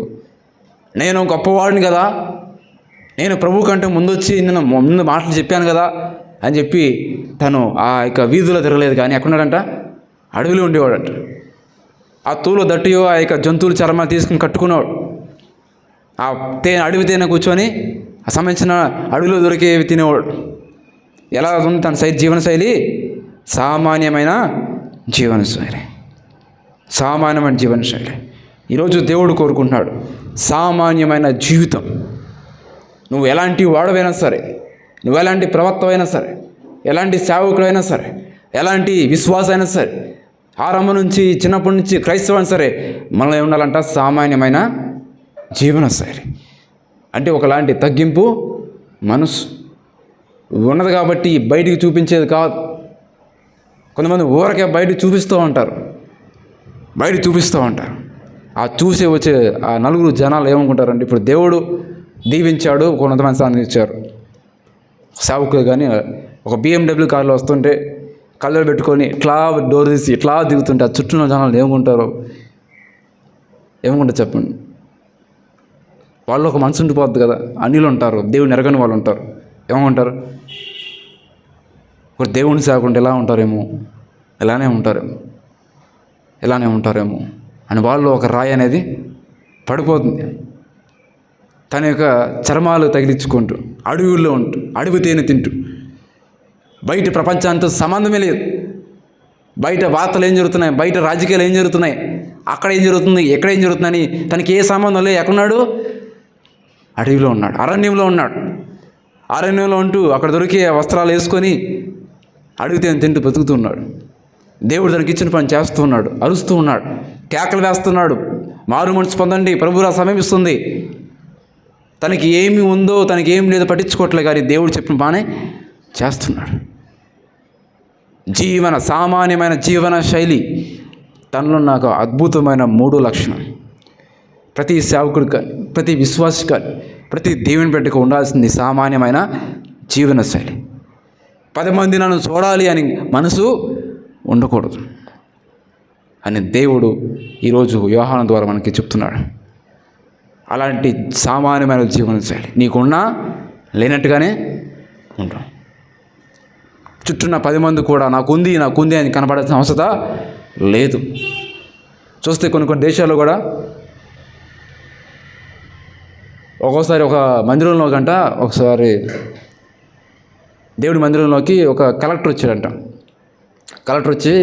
నేను గొప్పవాడిని కదా, నేను ప్రభు కంటే ముందు మాటలు చెప్పాను కదా అని చెప్పి తను ఆ యొక్క వీధిలో తిరగలేదు, కానీ ఎక్కడున్నాడంట? అడవిలో ఉండేవాడంట. ఆ తూలు దట్టియో ఆ యొక్క జంతువుల చర్మాలు తీసుకుని కట్టుకున్నాడు. ఆ అడవి తేనె కూర్చొని ఆ సంబంధించిన అడవిలో దొరికేవి తినేవాడు. ఎలా ఉంది తన జీవనశైలి? సామాన్యమైన జీవనశైలి. ఈరోజు దేవుడు కోరుకుంటున్నాడు సామాన్యమైన జీవితం. నువ్వు ఎలాంటి వాడవైనా సరే, నువ్వు ఎలాంటి ప్రవక్తవైనా సరే, ఎలాంటి సేవకుడైనా సరే, ఎలాంటి విశ్వాసైనా సరే, ఆరంభం నుంచి చిన్నప్పటి నుంచి క్రైస్తవైనా సరే, మనలో ఉండాలంట సామాన్యమైన జీవనశైలి. అంటే ఒకలాంటి తగ్గింపు మనసు ఉన్నది కాబట్టి బయటికి చూపించేది కాదు. కొంతమంది ఊరకే బయట చూపిస్తూ ఉంటారు. ఆ చూసే వచ్చే ఆ నలుగురు జనాలు ఏమనుకుంటారంటే, ఇప్పుడు దేవుడు దీవించాడు, కొంతమంది స్థానం ఇచ్చారు. సేవకులు కానీ ఒక BMW కార్లో వస్తుంటే కళ్ళు పెట్టుకొని ఇట్లా డోర్ తీసి ఇట్లా దిగుతుంటే ఆ చుట్టూ జనాలు ఏమనుకుంటారు చెప్పండి. వాళ్ళు ఒక మనసు ఉండిపోద్ది కదా, అన్నిలు ఉంటారు, దేవుని ఎరగని వాళ్ళు ఉంటారు. ఏమంటారు? ఇప్పుడు దేవుని సేవకుంటే ఎలా ఉంటారేమో, ఇలానే ఉంటారేమో అని వాళ్ళు ఒక రాయి అనేది పడిపోతుంది. తన యొక్క చర్మాలు తగిలించుకుంటూ అడవుల్లో ఉంటూ అడవి తేనె తింటూ, బయట ప్రపంచాంతో సంబంధమే లేదు. బయట వార్తలు ఏం జరుగుతున్నాయి, బయట రాజకీయాలు ఏం జరుగుతున్నాయి, అక్కడ ఏం జరుగుతుంది, ఎక్కడ ఏం జరుగుతుందని తనకి ఏ సంబంధం లేదు. ఎక్కడున్నాడు? అడవిలో ఉన్నాడు, అరణ్యంలో ఉంటూ అక్కడ దొరికే వస్త్రాలు వేసుకొని అడవి తేనె తింటూ బతుకుతున్నాడు. దేవుడు తనకి ఇచ్చిన పని చేస్తూ ఉన్నాడు, అరుస్తూ ఉన్నాడు, కేకలు వేస్తున్నాడు, మారు మనసు పొందండి, ప్రభువురా సమీపిస్తుంది. తనకి ఏమి ఉందో తనకి ఏం లేదో పట్టించుకోవట్లే, కానీ దేవుడు చెప్పిన బానే చేస్తున్నాడు. సామాన్యమైన జీవన శైలి తనలో నాకు అద్భుతమైన 3 లక్షణం. ప్రతి సేవకుడు కానీ, ప్రతి విశ్వాసి కానీ, ప్రతి దేవుని బిడ్డకు ఉండాల్సింది సామాన్యమైన జీవన శైలి. 10 మంది నన్ను చూడాలి అని మనసు ఉండకూడదు అని దేవుడు ఈరోజు యోహాను ద్వారా మనకి చెప్తున్నాడు. అలాంటి సామాన్యమైన జీవనశైలి నీకున్నా లేనట్టుగానే ఉంటాం. చుట్టూన్న 10 మంది కూడా నాకుంది అని కనపడాల్సిన అవసరం లేదు. చూస్తే కొన్ని దేశాల్లో కూడా ఒక్కోసారి ఒక మందిరంలో ఒకసారి దేవుడి మందిరంలోకి ఒక కలెక్టర్ వచ్చాడంట. కలెక్టర్ వచ్చి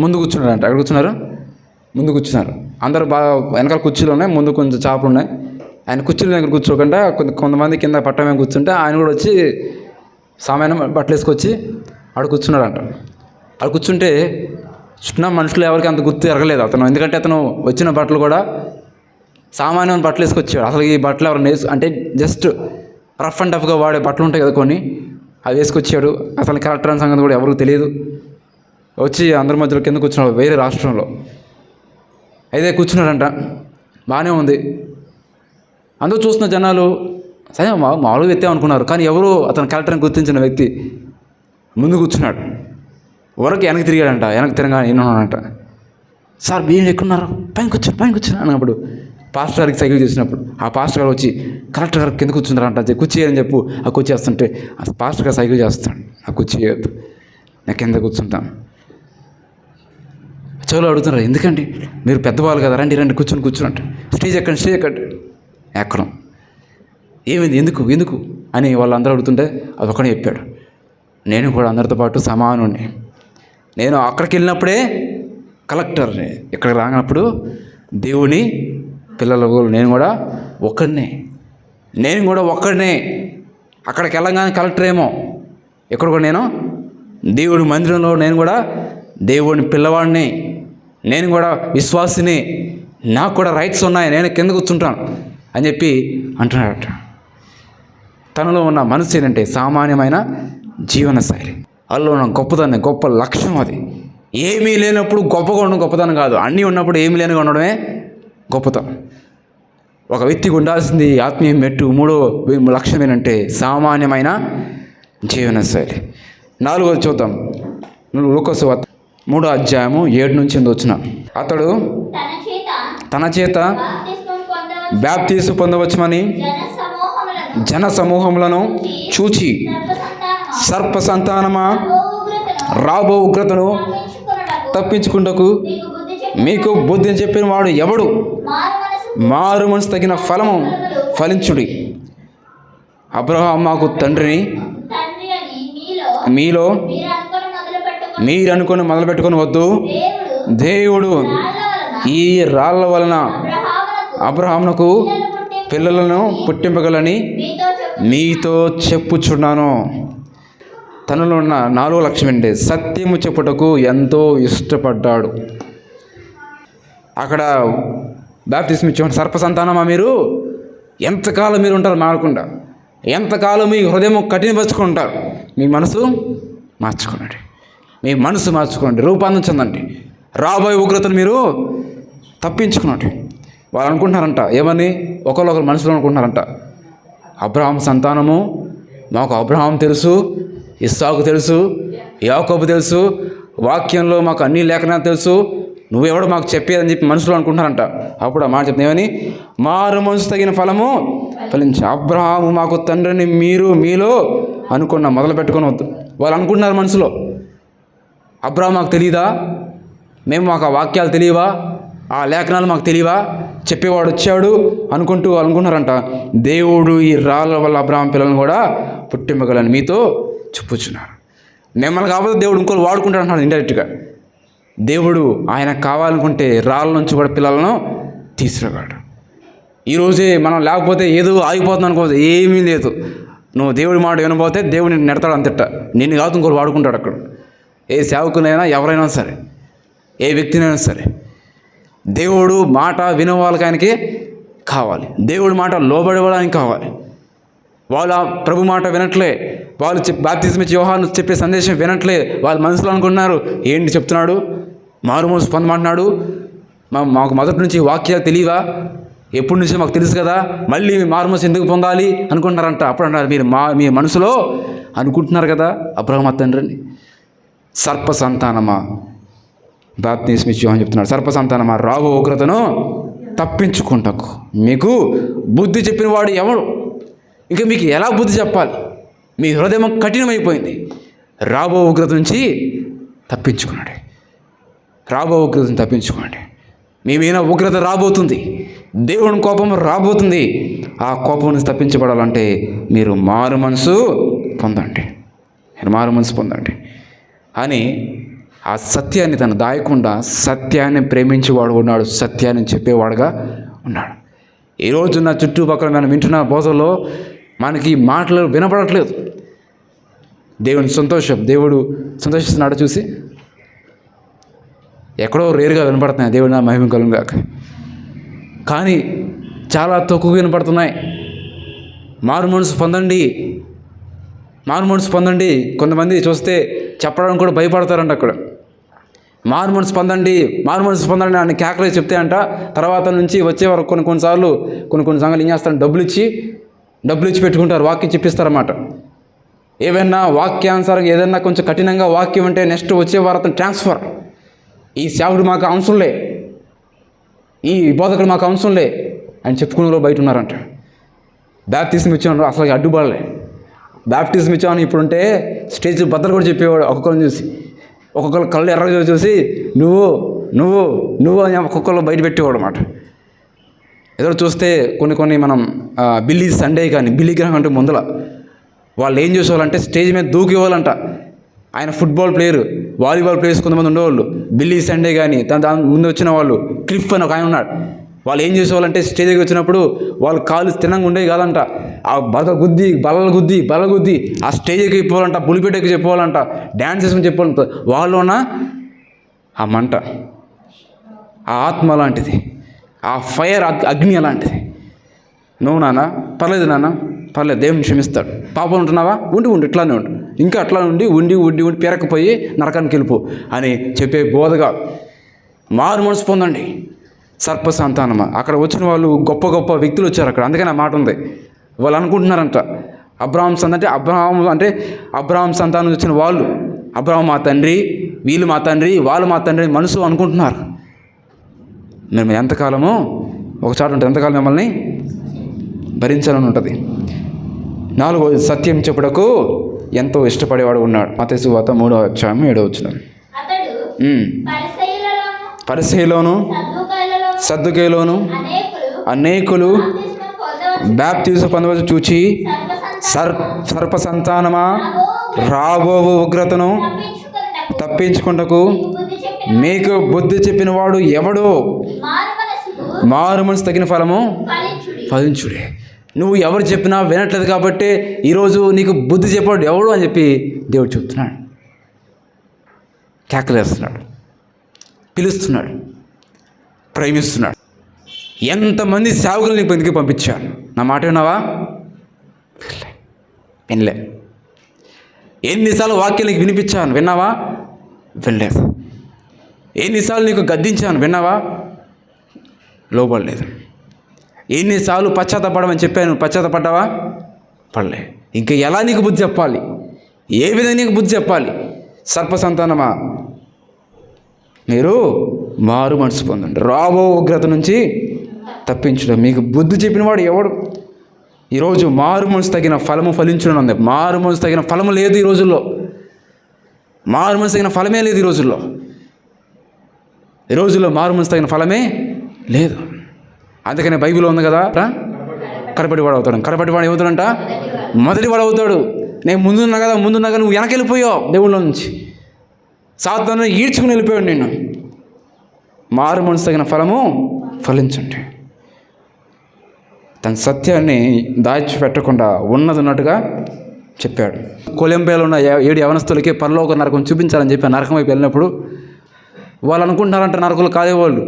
ముందు కూర్చున్నాడంట. ఎక్కడ కూర్చున్నారు? ముందు కూర్చున్నారు. అందరూ బాగా వెనకాల కుర్చీలు ఉన్నాయి, ముందు కొంచెం చాపలు ఉన్నాయి. ఆయన కుర్చీల దగ్గర కూర్చోకుండా కొంతమంది కింద పట్టమే కూర్చుంటే ఆయన కూడా వచ్చి సామాన్యం బట్టలు వేసుకొచ్చి ఆడ కూర్చున్నాడంట. ఆడ కూర్చుంటే చుట్టూ మనుషులు ఎవరికి అంత గుర్తు ఎరగలేదు అతను, ఎందుకంటే అతను వచ్చిన బట్టలు కూడా సామాన్యమైన బట్టలు వేసుకొచ్చాడు. అసలు ఈ బట్టలు ఎవరైనా అంటే జస్ట్ రఫ్ అండ్ టఫ్గా వాడే బట్టలు ఉంటాయి కదా కొన్ని, అవి వేసుకొచ్చాడు. అసలు కలెక్టర్ అనే సంగతి కూడా ఎవరికి తెలియదు. వచ్చి అందరి మధ్యలో కింద కూర్చున్నాడు వేరే రాష్ట్రంలో. అయితే కూర్చున్నాడంట, బాగానే ఉంది. అందరూ చూస్తున్న జనాలు సరే మామూలుగా వ్యక్తి అనుకున్నారు. కానీ ఎవరు అతను కలెక్టర్ని గుర్తించిన వ్యక్తి ముందు కూర్చున్నాడు. వరకు వెనక్కి తిరిగాడంట. వెనక్కి తిరగానే ఏమన్నాడంట, సార్ బియ్యం ఎక్కున్నారు, పైన కూర్చొని అన్నప్పుడు పాస్టర్ గారికి సైకిల్ చేసినప్పుడు ఆ పాస్టర్ గారు వచ్చి కలెక్టర్ గారు కింద కూర్చున్నారంట, కుర్చీ అని చెప్పు. ఆ కుర్చీ వేస్తుంటే ఆ పాస్టర్ గారు సైకిల్ చేస్తాడు, ఆ కుర్చీ వేయద్దు, నేను కింద కూర్చుంటాను. చెవులు అడుగుతున్నారు, ఎందుకండి మీరు పెద్దవాళ్ళు కదా, రండి కూర్చున్నట్టు. స్టేజ్ ఎక్కండి ఎక్కడం. ఏమైంది, ఎందుకు అని వాళ్ళందరూ అడుగుతుంటే అది ఒకనే చెప్పాడు, నేను కూడా అందరితో పాటు సమానుని. నేను అక్కడికి వెళ్ళినప్పుడే కలెక్టర్ని, ఇక్కడికి రానప్పుడు దేవుని పిల్లలు, నేను కూడా ఒక్కడినే. అక్కడికి వెళ్ళగానే కలెక్టర్ ఏమో, ఇక్కడ కూడా నేను దేవుడి మందిరంలో నేను కూడా దేవుని పిల్లవాడిని, నేను కూడా విశ్వాసిని, నాకు కూడా రైట్స్ ఉన్నాయి, నేను కింద కూర్చుంటాను అని చెప్పి అంటున్నాడట. తనలో ఉన్న మనసు ఏంటంటే సామాన్యమైన జీవన శైలి. అందులో ఉన్న గొప్పదనం, గొప్ప లక్ష్యం అది. ఏమీ లేనప్పుడు గొప్పగా ఉండడం గొప్పతనం కాదు, అన్నీ ఉన్నప్పుడు ఏమీ లేనిగా ఉండడమే గొప్పతనం. ఒక వ్యక్తికి ఉండాల్సింది ఆత్మీయ మెట్టు, మూడో లక్ష్యం ఏంటంటే సామాన్యమైన జీవన శైలి. 4వది చూద్దాం. లూకాసు 3వ అధ్యాయము 7-8 వచ్చిన. అతడు తన చేత బాప్తిస్మం పొందవచ్చుమని జన సమూహములను చూచి, సర్ప సంతానమా, రాబో ఉగ్రతను తప్పించుకుంటకు మీకు బుద్ధిని చెప్పిన వాడు ఎవడు? మారు మనసు తగిన ఫలము ఫలించుడి. అబ్రహాము మాకు తండ్రిని మీలో మీరు అనుకొని మొదలుపెట్టుకొని వద్దు. దేవుడు ఈ రాళ్ళ వలన అబ్రహామునకు పిల్లలను పుట్టింపగలని మీతో చెప్పుచున్నాను. తనలో ఉన్న 4వ లక్ష్యం ఏంటి? సత్యము చెప్పుటకు ఎంతో ఇష్టపడ్డాడు. అక్కడ బాప్తిస్మం ఇచ్చేవాడు, సర్పసంతానమా మీరు ఎంతకాలం మీరు ఉంటారు మారకుండా, ఎంతకాలం మీ హృదయం కఠినపరుచుకుంటారు, మీ మనసు మార్చుకోండి, రూపాంతరం చెందండి, రాబోయే ఉగ్రతను మీరు తప్పించుకున్నట్టు. వాళ్ళు అనుకుంటున్నారంట, ఏమని ఒకరు మనసులో అనుకుంటున్నారంట, అబ్రహాం సంతానము, మాకు అబ్రహాం తెలుసు, ఇస్సాకు తెలుసు, యాకోబు తెలుసు, వాక్యంలో మాకు అన్ని లేఖనాలు తెలుసు, నువ్వెవడో మాకు చెప్పేదని చెప్పి మనసులో అనుకుంటున్నారంట. అప్పుడు ఆ మాట చెప్తే ఏమని, మారు మనసు తగిన ఫలము ఫలించి అబ్రహాము మాకు తండ్రిని మీరు మీలో అనుకున్న మొదలు పెట్టుకొని వద్దు. వాళ్ళు అనుకుంటున్నారు మనసులో, అబ్రహాము మాకు తెలియదా, మాకు ఆ వాక్యాలు తెలియవా, ఆ లేఖనాలు మాకు తెలియవా, చెప్పేవాడు వచ్చాడు అనుకుంటున్నారంట. దేవుడు ఈ రాళ్ళ వల్ల అబ్రహాం పిల్లలను కూడా పుట్టింపగలని మీతో చెప్పుచున్నారు. మిమ్మల్ని కాకపోతే దేవుడు ఇంకోళ్ళు వాడుకుంటాడు ఇండైరెక్ట్గా. దేవుడు ఆయన కావాలనుకుంటే రాళ్ళ నుంచి కూడా పిల్లలను తీసుకురాగలడు. ఈరోజే మనం లేకపోతే ఏదో ఆగిపోతుంది అనుకోవద్దు, ఏమీ లేదు. నువ్వు దేవుడి మాట వినబోతే దేవుడిని నెడతాడు అంతట, నిన్ను కాదు ఇంకోళ్ళు వాడుకుంటాడు. అక్కడ ఏ సేవకునైనా ఎవరైనా సరే, ఏ వ్యక్తినైనా సరే, దేవుడు మాట వినే వాళ్ళకి ఆయనకి కావాలి, దేవుడి మాట లోబడేవాడానికి కావాలి. వాళ్ళు ప్రభు మాట వినట్లే, వాళ్ళు బాప్తిస్మం ఇచ్చే యోహాను చెప్పే సందేశం వినట్లే. వాళ్ళ మనసులో అనుకుంటున్నారు, ఏంటి చెప్తున్నాడు, మారు మనసు పొందమంటున్నాడు, మాకు మొదటి నుంచి వాక్యాలు తెలియవా, ఎప్పటి నుంచి మాకు తెలుసు కదా, మళ్ళీ మారు మనసు ఎందుకు పొందాలి అనుకుంటున్నారంట. అప్పుడు అంటారు, మీ మనసులో అనుకుంటున్నారు కదా అబ్రహాము తండ్రిని. సర్ప సంతానమా, బాప్తిస్మం ఇచ్చే యోహాను చెప్తున్నాడు, సర్ప సంతానమా, రాబో ఉగ్రతను తప్పించుకుంటకు మీకు బుద్ధి చెప్పిన వాడు ఎవడు? ఇంకా మీకు ఎలా బుద్ధి చెప్పాలి? మీ హృదయం కఠినమైపోయింది. రాబో ఉగ్రత నుంచి తప్పించుకోండి. మీ మీద ఉగ్రత రాబోతుంది, దేవుని కోపం రాబోతుంది. ఆ కోపం నుంచి తప్పించబడాలంటే మీరు మారు మనసు పొందండి అని ఆ సత్యాన్ని తను దాయకుండా సత్యాన్ని ప్రేమించేవాడు ఉన్నాడు, సత్యాన్ని చెప్పేవాడుగా ఉన్నాడు. ఈరోజు నా చుట్టుపక్కల మనం వింటున్న బోధల్లో మనకి మాటలు వినపడట్లేదు. దేవుడు సంతోషిస్తున్నాడు చూసి, ఎక్కడో రేరుగా వినపడుతున్నాయి, దేవుడు నా మహిమ కలుగుగాక. కానీ చాలా తక్కువగా వినపడుతున్నాయి. మారు మనసు పొందండి, మారు మనసు పొందండి. కొంతమంది చూస్తే చెప్పడానికి కూడా భయపడతారంట. అక్కడ మారు మనసు పొందండి, మారు మనసు పొందండి అని కేకలే చెప్తే అంట తర్వాత నుంచి వచ్చే వరకు కొన్నిసార్లు కొన్ని సంఘాలు ఏం చేస్తారంటే డబ్బులు ఇచ్చి పెట్టుకుంటారు, వాక్యం చెప్పిస్తారన్నమాట. ఏవైనా వాక్యానుసారం ఏదైనా కొంచెం కఠినంగా వాక్యం అంటే నెక్స్ట్ వచ్చే వారం ట్రాన్స్ఫర్. ఈ సేవకుడు మాకు అవసరంలే, ఈ బోధకుడు మాకు అవసరంలే అని చెప్పుకునే బయట ఉన్నారంట. బ్యాప్టిజం ఇచ్చాను అసలు అడ్డుపడలే. బ్యాప్టిజం ఇచ్చాను ఇప్పుడుంటే స్టేజ్ బద్దలు కూడా చెప్పేవాడు. ఒక్కొక్కరిని చూసి ఒక్కొక్కరు కళ్ళు ఎర్రగా చూసి నువ్వు అని ఒక్కొక్కరు బయట పెట్టేవాడు అన్నమాట. ఎదురు చూస్తే కొన్ని మనం బిల్లీ సండే కానీ బిల్లీ గ్రహం అంటే ముందల వాళ్ళు ఏం చేసేవాళ్ళంటే స్టేజ్ మీద దూకేవాళ్ళంట. ఆయన ఫుట్బాల్ ప్లేయర్, వాలీబాల్ ప్లేయర్స్ కొంతమంది ఉండేవాళ్ళు. బిల్లీ సండే కానీ దాని ముందు వచ్చిన వాళ్ళు క్లిఫ్ అని ఒక ఆయన ఉన్నాడు. వాళ్ళు ఏం చేసేవాళ్ళంటే స్టేజ్ దగ్గర వచ్చినప్పుడు వాళ్ళు కాలు స్థిరంగా ఉండేవి కాదంట. ఆ బల్లలు గుద్ది ఆ స్టేజ్ ఎక్కి చెప్పేవాళ్ళంట, పులిపేట ఎక్కి చెప్పేవాళ్ళంట, డ్యాన్స్ చేసుకుని చెప్పాలంట. వాళ్ళున్న ఆ మంట, ఆ ఆత్మ లాంటిది, ఆ ఫైర్ అగ్ని అలాంటిది. నువ్వు నాన్న పర్లేదు దేవుని క్షమిస్తాడు. పాపం ఉంటున్నావా, ఉండి ఇట్లానే ఉండు, ఇంకా అట్లా ఉండి పెరకపోయి నరకానికి వెళ్ళిపో అని చెప్పే బోధగా మారు మనసు పొందండి. సర్ప సంతానమా, అక్కడ వచ్చిన వాళ్ళు గొప్ప వ్యక్తులు వచ్చారు అక్కడ. అందుకని ఆ మాట ఉంది. వాళ్ళు అనుకుంటున్నారంట అబ్రహాం సంతానం వచ్చిన వాళ్ళు, అబ్రహాం మా తండ్రి, వీళ్ళు మా తండ్రి, వాళ్ళు మా తండ్రి మనసు అనుకుంటున్నారు. మేము ఎంతకాలమో ఒకసారి ఉంటుంది, ఎంతకాలం మిమ్మల్ని భరించాలని ఉంటుంది. 4 సత్యం చెప్పుటకు ఎంతో ఇష్టపడేవాడు ఉన్నాడు. మత్తయి సువార్త 3:7 పరిసయ్యులోను సద్దూకయ్యులోను అనేకులు బాప్తిజం పొందవచ్చు చూచి సర్ప సంతానమా రాబో ఉగ్రతను తప్పించుకుంటకు మీకు బుద్ధి చెప్పిన వాడు ఎవడో, మారు మనసు తగిన ఫలము ఫలించుడే. నువ్వు ఎవరు చెప్పినా వినట్లేదు కాబట్టి ఈరోజు నీకు బుద్ధి చెప్పాడు ఎవడు అని చెప్పి దేవుడు చెప్తున్నాడు. కేకలేస్తున్నాడు, పిలుస్తున్నాడు, ప్రేమిస్తున్నాడు. ఎంతమంది సేవకులు నీకు ఎందుకు పంపించాను? నా మాట విన్నావా? వినలే. ఎన్నిసార్లు వాక్యాలు నీకు వినిపించాను, విన్నావా? వినలేదు. ఎన్నిసార్లు నీకు గద్దించాను, విన్నావా? లోపడలేదు. ఎన్నిసార్లు పశ్చాత్తపడమని చెప్పాను, పశ్చాత్తపడ్డావా? పడలే. ఇంకా ఎలా నీకు బుద్ధి చెప్పాలి? ఏ విధంగా నీకు బుద్ధి చెప్పాలి? సర్ప సంతానమా, మీరు మారు మనసు పొందండి, రాబో ఉగ్రత నుంచి తప్పించడం. మీకు బుద్ధి చెప్పినవాడు ఎవడు? ఈరోజు మారు మనసు తగిన ఫలము ఫలించడం ఉంది. మారు మనసు తగిన ఫలము లేదు ఈ రోజుల్లో. మారు మనసు తగిన ఫలమే లేదు ఈ రోజుల్లో. మారు మనసు తగిన ఫలమే లేదు. అందుకనే బైబిల్లో ఉంది కదా, కడపటివాడు అవుతాడు. కడపటివాడు ఏమవుతాడంట? మొదటివాడు అవుతాడు. నేను ముందున్నా కదా నువ్వు వెనకెళ్ళిపోయావు దేవుళ్ళ నుంచి. సాతాను ఈడ్చుకుని వెళ్ళిపోయాడు నిన్ను. మారు మనసు తగిన ఫలము ఫలించండి. తన సత్యాన్ని దాచిపెట్టకుండా ఉన్నట్టుగా చెప్పాడు. కొలంబియాలో ఉన్న 7 యవనస్తులకి పరలోక నరకం చూపించాలని చెప్పి నరకం వైపు వెళ్ళినప్పుడు వాళ్ళు అనుకుంటున్నారంట, నరకులు కాదే వాళ్ళు.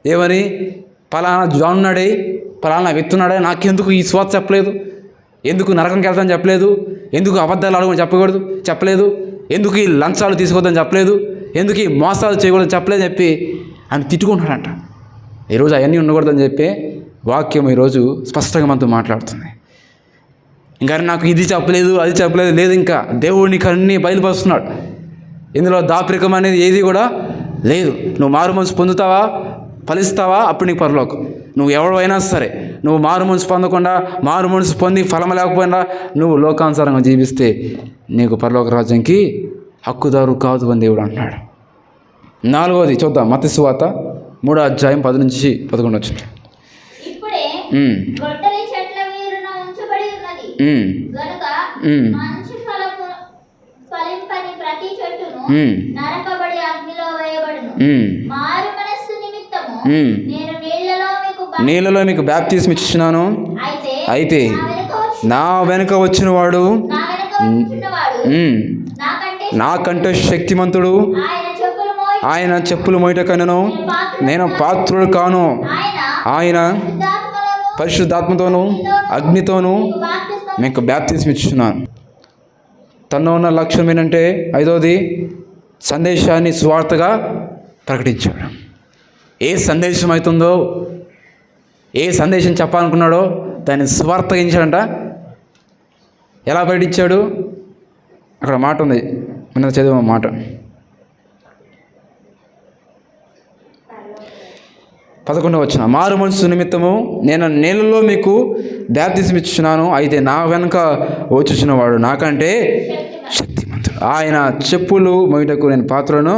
ఏమని? పలానా జాన్ ఉన్నాడే, పలానా వ్యక్తున్నాడే, నాకెందుకు ఈ స్వార్థ చెప్పలేదు, ఎందుకు నరకంకి వెళ్తాను చెప్పలేదు, ఎందుకు అబద్ధాలు అడగని చెప్పలేదు, ఎందుకు ఈ లంచాలు తీసుకోవద్దని చెప్పలేదు, ఎందుకు ఈ మోసాలు చేయకూడదని చెప్పలేదు చెప్పి ఆయన తిట్టుకుంటున్నాడంట. ఈరోజు అవన్నీ ఉండకూడదని చెప్పి వాక్యం ఈరోజు స్పష్టంగా మనతో మాట్లాడుతుంది. ఇంకా నాకు ఇది చెప్పలేదు, అది చెప్పలేదు లేదు. ఇంకా దేవుడిని అన్నీ బయలుపరుస్తున్నాడు. ఇందులో దాపరికం అనేది ఏది కూడా లేదు. నువ్వు మారు మనసు పొందుతావా, ఫలిస్తావా, అప్పుడు నీకు పరలోకం. నువ్వు ఎవరైనా సరే, నువ్వు మారు మనసు పొందకుండా, మారు మనసు పొంది ఫలం లేకపోయినా నువ్వు లోకానుసారంగా జీవిస్తే నీకు పరలోక రాజ్యానికి హక్కుదారు కాదు అని దేవుడు అంటున్నాడు. 4వది చూద్దాం. మత్తయి సువార్త 3:10-11 నీళ్ళలో మీకు బాప్తిస్మం ఇచ్చినాను, అయితే నా వెనుక వచ్చిన వాడు నాకంటే శక్తిమంతుడు, ఆయన చెప్పులు మోయటకనను నేను పాత్రుడు కాను. ఆయన పరిశుద్ధాత్మతోనూ అగ్నితోనూ మీకు బాప్తిస్మం ఇచ్చుచున్నాను. తనలో ఉన్న లక్ష్యం ఏంటంటే 5వది సందేశాన్ని సువార్తగా ప్రకటించాడు. ఏ సందేశం అవుతుందో, ఏ సందేశం చెప్పాలనుకున్నాడో దాన్ని సువార్తగా ఇచ్చాడంట. ఎలా ప్రకటించాడు? అక్కడ మాట ఉంది, మన చదివే మాట. 11వ వచనం, మారు మనసు నిమిత్తము నేను నీళ్ళలో మీకు బాప్తిస్మం ఇచ్చుచున్నాను, అయితే నా వెనుక వచ్చుచున్న వాడు నాకంటే శక్తిమంతుడు. ఆయన చెప్పులు మోయుటకు నేను పాత్రను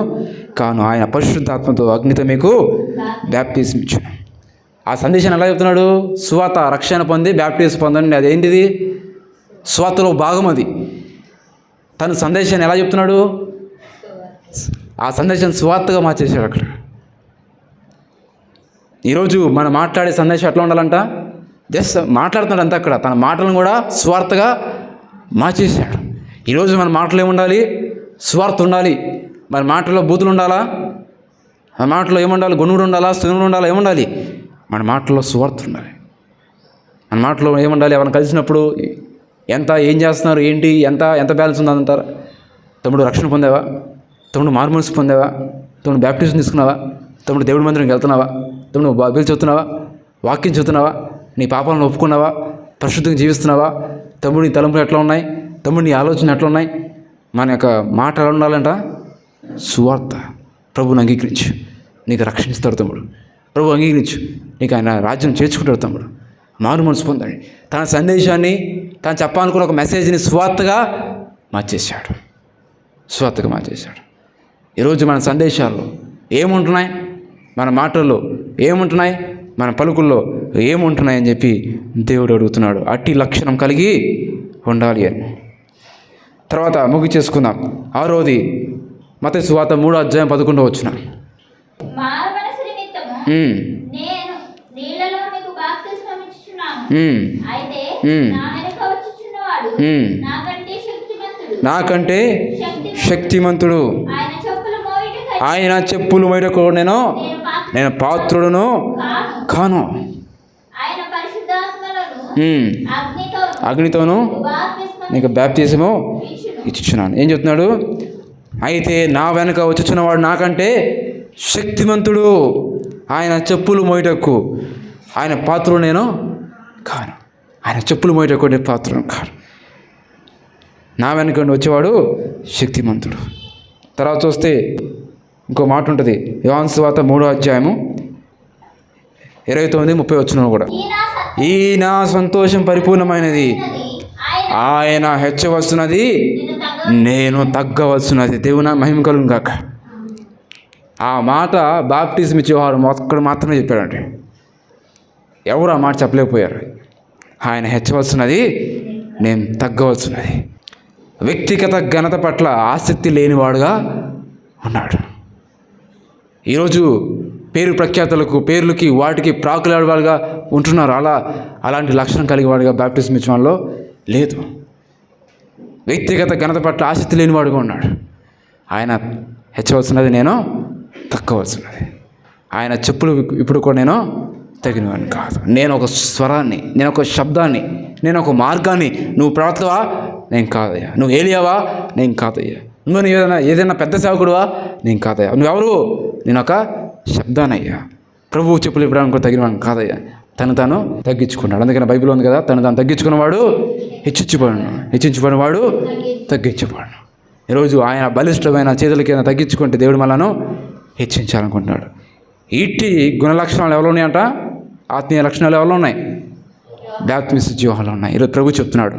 కాను, ఆయన పరిశుద్ధాత్మతో అగ్నితో మీకు బాప్తిస్మం ఇచ్చున్నాను. ఆ సందేశాన్ని ఎలా చెప్తున్నాడు? సువార్త, రక్షణ పొంది బాప్టిజం పొందండి. అదేంటిది? సువార్తలో భాగం అది. తను సందేశాన్ని ఎలా చెప్తున్నాడు? ఆ సందేశాన్ని సువార్తగా మార్చేశాడు. అక్కడ ఈరోజు మనం మాట్లాడే సందేశం ఎట్లా ఉండాలంట? జస్ట్ మాట్లాడుతున్నాడు అంతా. అక్కడ తన మాటలను కూడా స్వార్థగా మార్చేశాడు. ఈరోజు మన మాటలు ఏముండాలి? స్వార్థ ఉండాలి. మన మాటల్లో బూతులు ఉండాలా? మన మాటలో ఏముండాలి? గుణుడు ఉండాలా? స్థునుడు ఉండాలా? ఏముండాలి? మన మాటల్లో స్వార్థ ఉండాలి. మన మాటలో ఏముండాలి? ఎవరైనా కలిసినప్పుడు ఎంత, ఏం చేస్తున్నారు, ఏంటి, ఎంత బ్యాలెన్స్ ఉందంటారా? తమ్ముడు రక్షణ పొందావా? తమ్ముడు మారు మనసు పొందావా? తమ్ముడు బాప్టిజం తీసుకున్నావా? తమ్ముడు దేవుడి మందిరంకి వెళ్తున్నావా? తమ్ముడు బైబిల్ చదువుతున్నావా? వాక్యం చదువుతున్నావా? నీ పాపాలను ఒప్పుకున్నావా? పరిశుద్ధంగా జీవిస్తున్నావా? తమ్ముడు నీ తలంపులు ఎట్లా ఉన్నాయి? తమ్ముడు నీ ఆలోచన ఎట్లా ఉన్నాయి? మన యొక్క మాట ఎలా ఉండాలంట? సువార్త. ప్రభువుని అంగీకరించు, నీకు రక్షణ ఇస్తాడు తమ్ముడు. ప్రభు అంగీకరించు, నీకు ఆయన రాజ్యం చేర్చుకుంటాడు తమ్ముడు. మారు మనసు పొందండి. తన సందేశాన్ని, తను చెప్పాలనుకున్న ఒక మెసేజ్ని స్వార్థగా మార్చేశాడు. స్వార్థగా మార్చేశాడు. ఈరోజు మన సందేశాల్లో ఏముంటున్నాయి? మన మాటల్లో ఏముంటున్నాయి? మన పలుకుల్లో ఏముంటున్నాయి అని చెప్పి దేవుడు అడుగుతున్నాడు. అట్టి లక్షణం కలిగి ఉండాలి అని. తర్వాత ముగిచేసుకుందాం. 6వది మత్తయి సువార్త 3:11 వచ్చిన, నాకంటే శక్తిమంతుడు, ఆయన చెప్పులు మోయుటకు నేను పాత్రుడును కాను, అగ్నితోనూ నీకు బాప్తిజము ఇచ్చుచున్నాను. ఏం చెప్తున్నాడు? అయితే నా వెనక వచ్చుచున్నవాడు నాకంటే శక్తిమంతుడు, ఆయన చెప్పులు మోయుటకు ఆయన పాత్రుడు నేను కాను. ఆయన చెప్పులు మోయుటకు నేను పాత్రుడు కాను. నా వెనక వచ్చేవాడు శక్తిమంతుడు. తర్వాత చూస్తే ఇంకో మాట ఉంటుంది. యోహాను సువార్త 3:29-30 వచ్చిన కూడా, ఈ నా సంతోషం పరిపూర్ణమైనది, ఆయన హెచ్చవలసినది, నేను తగ్గవలసినది. దేవుని మహిమ కలుగును గాక. ఆ మాట బాప్టిజం ఇచ్చేవాడు ఒక్కడ మాత్రమే చెప్పాడంటే, ఎవరు ఆ మాట చెప్పలేకపోయారు. ఆయన హెచ్చవలసినది, నేను తగ్గవలసినది. వ్యక్తిగత ఘనత పట్ల ఆసక్తి లేనివాడుగా ఉన్నాడు. ఈరోజు పేరు ప్రఖ్యాతులకు, పేర్లకి, వాటికి ప్రాకులాడేవాడుగా ఉంటున్నారు. అలాంటి లక్షణం కలిగి వాడుగా బాప్టిజం ఇచ్చిన వాళ్ళలో లేదు. వ్యక్తిగత ఘనత పట్ల ఆసక్తి లేనివాడుగా ఉన్నాడు. ఆయన హెచ్చవలసినది, నేను తక్కవలసినది. ఆయన చెప్పులు ఇప్పుడు కూడా నేను తగినవాడిని కాదు. నేను ఒక స్వరాన్ని, నేను ఒక శబ్దాన్ని, నేను ఒక మార్గాన్ని. నువ్వు ప్రవక్తవా? నేను కాదయ్యా. నువ్వు ఏలియావా? నేను కాదయ్యా. నువ్వు ఏదైనా పెద్ద సేవకుడువా? నేను కాదయ్యా. నువ్వెవరు? నేను ఒక శబ్దానయ్యా. ప్రభువు చెప్పులు ఇవ్వడానికి కూడా తగినవాడిని కాదయ్యా. తను తాను తగ్గించుకున్నాడు. అందుకని బైబిల్ ఉంది కదా, తను తాను తగ్గించుకున్నవాడు హెచ్చించబడినవాడు తగ్గించబడను. ఈరోజు ఆయన బలిష్టమైన చేతుల కింద తగ్గించుకుంటే దేవుడు మనను హెచ్చించాలనుకుంటున్నాడు. ఇట్టి గుణ లక్షణాలు ఎవరు ఉన్నాయంట? ఆత్మీయ లక్షణాలు ఎవరు ఉన్నాయి? బాప్తిస్మ జీవాలు ఉన్నాయి. ఈరోజు ప్రభు చెప్తున్నాడు,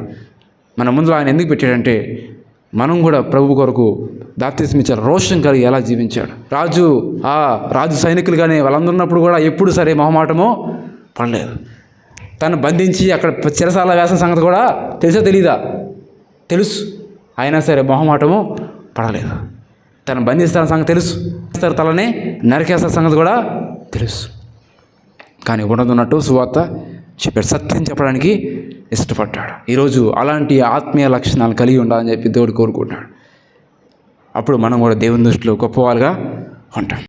మన ముందు ఆయన ఎందుకు పెట్టాడంటే, మనం కూడా ప్రభు కొరకు బాప్తిస్మ ఇచ్చారు. రోషం కలిగి ఎలా జీవించాడు. రాజు సైనికులు కానీ వాళ్ళందరూ ఉన్నప్పుడు కూడా ఎప్పుడు సరే మొహమాటమో పడలేదు. తను బంధించి అక్కడ చిరసాల వేసిన సంగతి కూడా తెలీదా? తెలుసు. అయినా సరే మొహమాటము పడలేదు. తను బంధిస్తాన సంగతి తెలుసు. తలని నరికేసిన సంగతి కూడా తెలుసు. కానీ ఉన్నట్టు సువార్త చెప్పాడు. సత్యం చెప్పడానికి ఇష్టపడ్డాడు. ఈరోజు అలాంటి ఆత్మీయ లక్షణాలు కలిగి ఉండాలని చెప్పి దేవుడు కోరుకుంటున్నాడు. అప్పుడు మనం కూడా దేవుని దృష్టిలో గొప్పవాళ్ళుగా ఉంటాం.